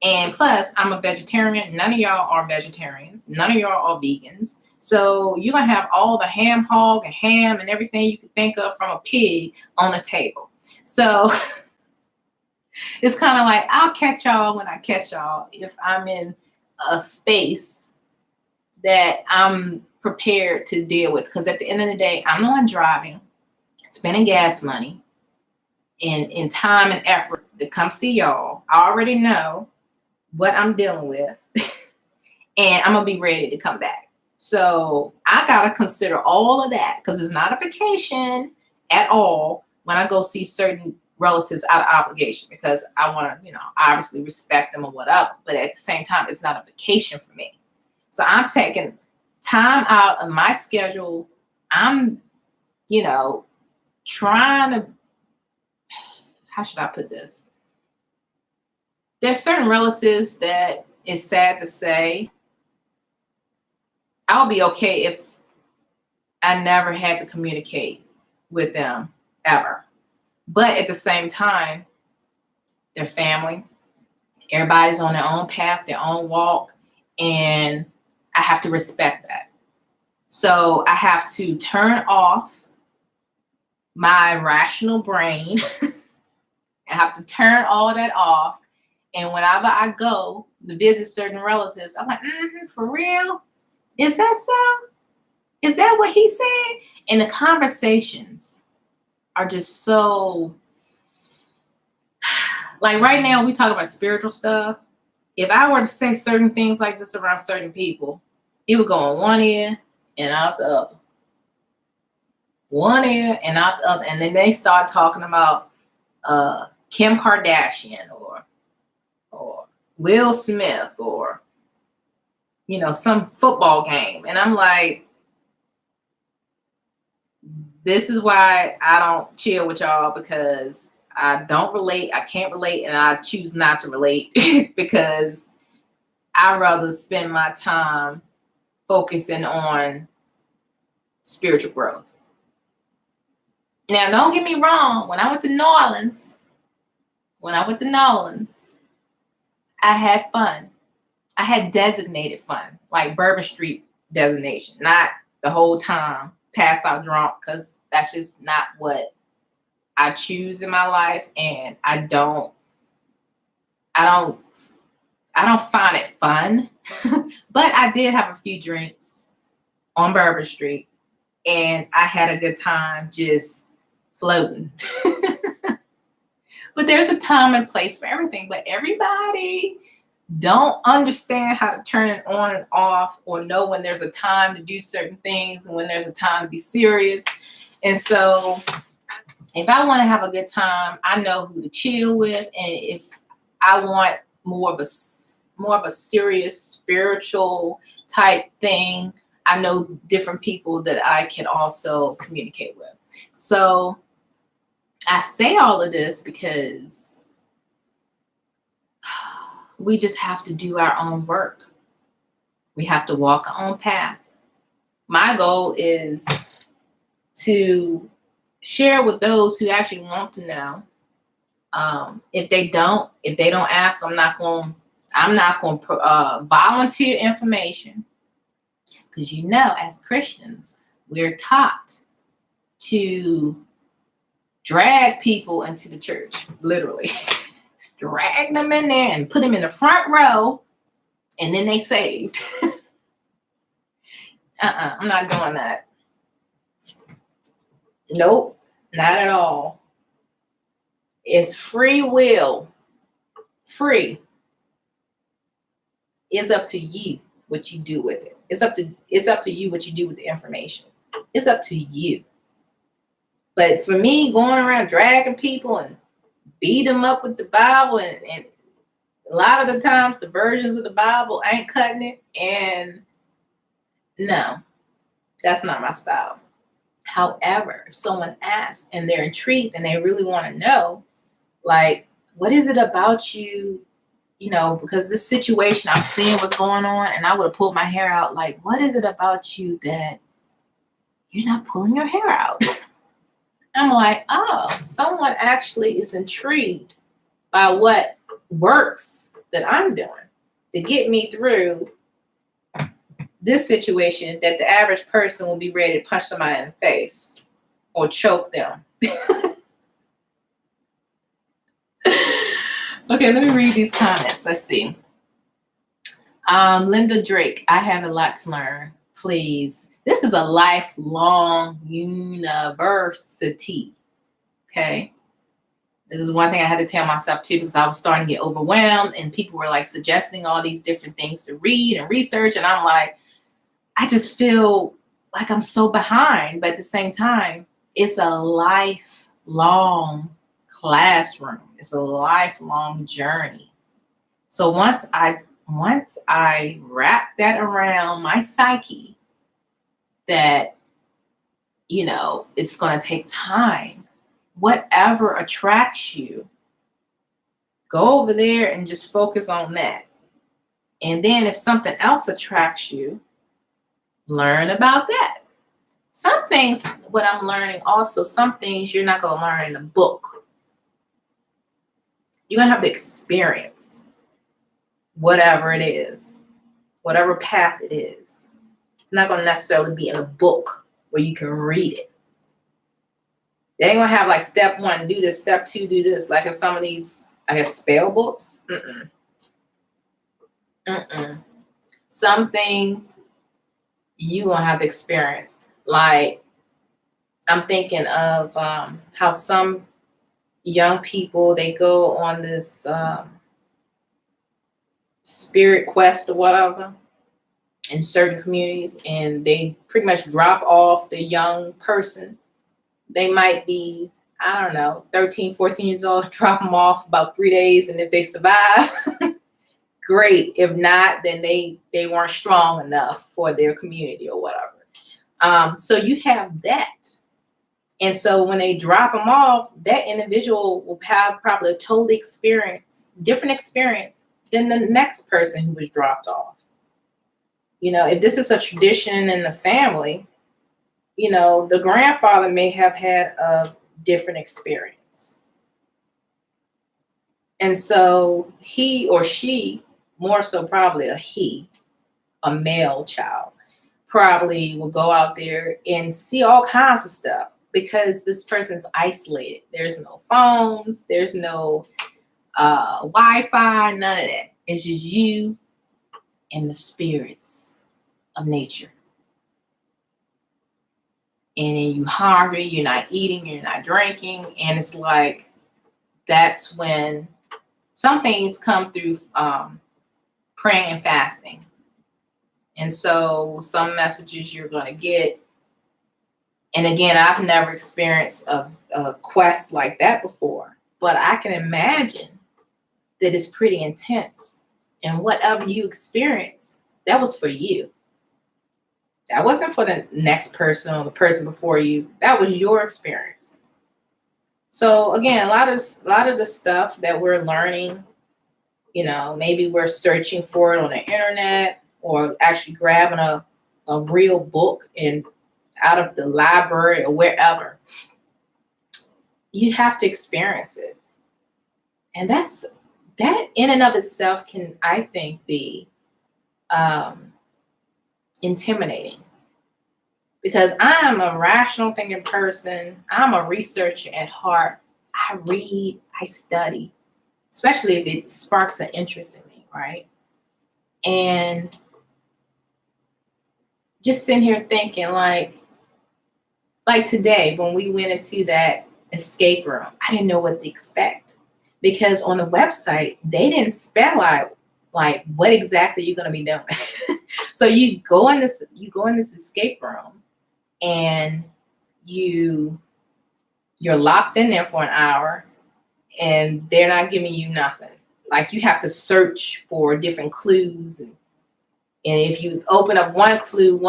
Speaker 1: And plus, I'm a vegetarian. None of y'all are vegetarians. None of y'all are vegans. So you're going to have all the hog and ham and everything you can think of from a pig on the table. So it's kind of like, I'll catch y'all when I catch y'all if I'm in a space that I'm prepared to deal with. Because at the end of the day, I'm the one driving, spending gas money, in time and effort to come see y'all. I already know what I'm dealing with, and I'm going to be ready to come back. So I got to consider all of that, because it's not a vacation at all when I go see certain relatives out of obligation, because I want to, obviously respect them or whatever. But at the same time, it's not a vacation for me. So I'm taking time out of my schedule. I'm, trying to, how should I put this? There's certain relatives that it's sad to say, I'll be okay if I never had to communicate with them ever. But at the same time, they're family. Everybody's on their own path, their own walk, and I have to respect that. So I have to turn off my rational brain. I have to turn all that off. And whenever I go to visit certain relatives, I'm like, for real? Is that so? Is that what he said? And the conversations are just so, like right now we talk about spiritual stuff. If I were to say certain things like this around certain people, it would go on one ear and out the other. One ear and out the other. And then they start talking about Kim Kardashian or Will Smith or some football game. And I'm like, this is why I don't chill with y'all, because I don't relate. I can't relate, and I choose not to relate because I'd rather spend my time focusing on spiritual growth. Now, don't get me wrong. When I went to New Orleans, I had fun. I had designated fun, like Bourbon Street designation, not the whole time passed out drunk, because that's just not what I choose in my life, and I don't find it fun. But I did have a few drinks on Bourbon Street, and I had a good time just floating. But there's a time and place for everything. But everybody don't understand how to turn it on and off, or know when there's a time to do certain things and when there's a time to be serious. And so if I want to have a good time, I know who to chill with. And if I want more of a serious spiritual type thing, I know different people that I can also communicate with. So I say all of this because we just have to do our own work. We have to walk our own path. My goal is to share with those who actually want to know. If they don't ask, I'm not going to volunteer information, because as Christians, we're taught to drag people into the church, literally. Drag them in there and put them in the front row, and then they saved. I'm not doing that. Nope, not at all. It's free will. Free. It's up to you what you do with it. It's up to you what you do with the information. It's up to you. But for me, going around dragging people and beat them up with the Bible, and a lot of the times the versions of the Bible ain't cutting it, and no, that's not my style. However, if someone asks and they're intrigued and they really want to know, like, what is it about you? Because this situation, I'm seeing what's going on, and I would have pulled my hair out. Like, what is it about you that you're not pulling your hair out? I'm like, oh, someone actually is intrigued by what works that I'm doing to get me through this situation that the average person will be ready to punch somebody in the face or choke them. Okay, let me read these comments. Let's see. Linda Drake, I have a lot to learn. Please. This is a lifelong university. Okay. This is one thing I had to tell myself too, because I was starting to get overwhelmed, and people were like suggesting all these different things to read and research. And I'm like, I just feel like I'm so behind. But at the same time, it's a lifelong classroom. It's a lifelong journey. So once I wrap that around my psyche, that, it's going to take time, whatever attracts you, go over there and just focus on that. And then if something else attracts you, learn about that. Some things, what I'm learning also, some things you're not going to learn in a book. You're going to have to experience whatever it is, whatever path it is. It's not going to necessarily be in a book where you can read it. They ain't going to have like step 1, do this, step 2, do this, like in some of these, I guess, spell books. Some things you're going to have to experience. Like, I'm thinking of how some young people, they go on this spirit quest or whatever in certain communities, and they pretty much drop off the young person. They might be, I don't know, 13, 14 years old, drop them off about 3 days, and if they survive, great. If not, then they weren't strong enough for their community or whatever. So you have that. And so when they drop them off, that individual will have probably a totally different experience than the next person who was dropped off. If this is a tradition in the family, the grandfather may have had a different experience. And so he or she, more so probably a male child, probably will go out there and see all kinds of stuff because this person's isolated. There's no phones, there's no Wi-Fi, none of that. It's just you and the spirits of nature. And then you hungry, you're not eating, you're not drinking, and it's like that's when some things come through praying and fasting. And so some messages you're going to get. And again, I've never experienced a quest like that before, but I can imagine that it's pretty intense. And whatever you experience, that was for you. That wasn't for the next person or the person before you. That was your experience. So again, a lot of the stuff that we're learning, maybe we're searching for it on the internet or actually grabbing a real book and out of the library or wherever. You have to experience it. And that in and of itself can, I think, be intimidating. Because I'm a rational thinking person. I'm a researcher at heart. I read, I study, especially if it sparks an interest in me, right? And just sitting here thinking like today when we went into that escape room, I didn't know what to expect. Because on the website, they didn't spell out like what exactly you're gonna be doing. So you go in this escape room and you're locked in there for an hour and they're not giving you nothing. Like you have to search for different clues and if you open up one clue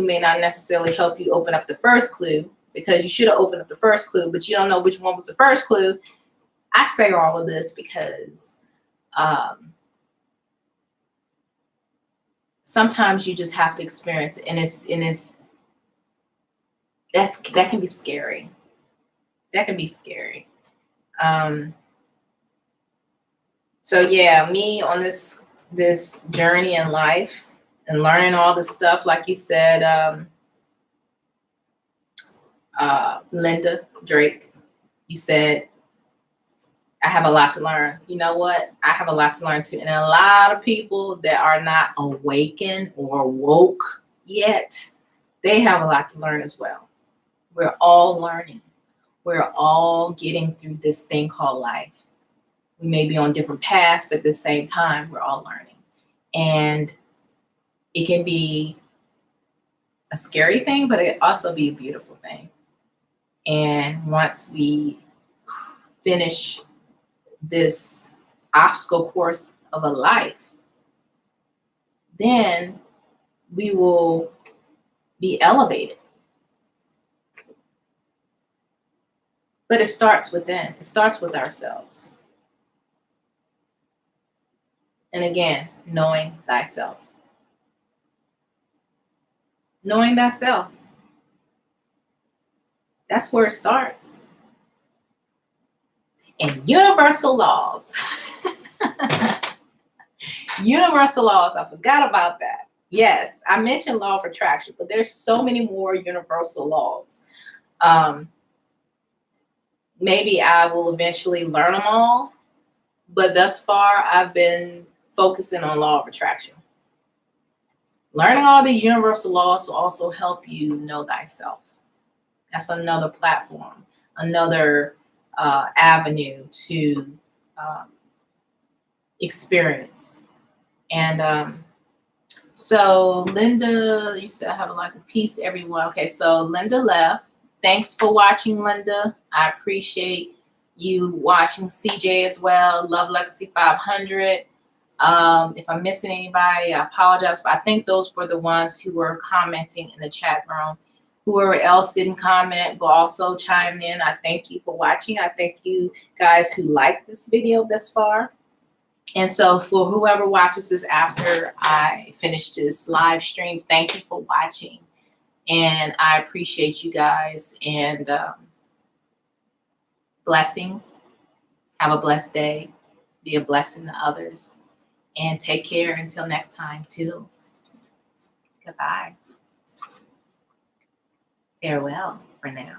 Speaker 1: may not necessarily help you open up the first clue because you should have opened up the first clue, but you don't know which one was the first clue. I say all of this because sometimes you just have to experience it, and that can be scary. That can be scary. So yeah, me on this journey in life and learning all this stuff, like you said, Linda Drake, you said, I have a lot to learn. You know what? I have a lot to learn too. And a lot of people that are not awakened or woke yet, they have a lot to learn as well. We're all learning. We're all getting through this thing called life. We may be on different paths, but at the same time, we're all learning. And it can be a scary thing, but it can also be a beautiful thing. And once we finish this obstacle course of a life, then we will be elevated. But it starts within. It starts with ourselves. And again, knowing thyself. Knowing thyself. That's where it starts. And universal laws. Universal laws. I forgot about that. Yes, I mentioned law of attraction, but there's so many more universal laws. Maybe I will eventually learn them all, but thus far I've been focusing on law of attraction. Learning all these universal laws will also help you know thyself. That's another platform, another avenue to um, experience. And so Linda, you said have a lot of peace, everyone. Okay, so Linda left. Thanks for watching, Linda. I appreciate you watching. CJ as well. Love Legacy 500. If I'm missing anybody, I apologize, but I think those were the ones who were commenting in the chat room. Whoever else didn't comment but also chimed in, I thank you for watching. I thank you guys who liked this video thus far. And so for whoever watches this after I finish this live stream, thank you for watching. And I appreciate you guys, and blessings. Have a blessed day. Be a blessing to others. And take care until next time. Toodles. Goodbye. Farewell for now.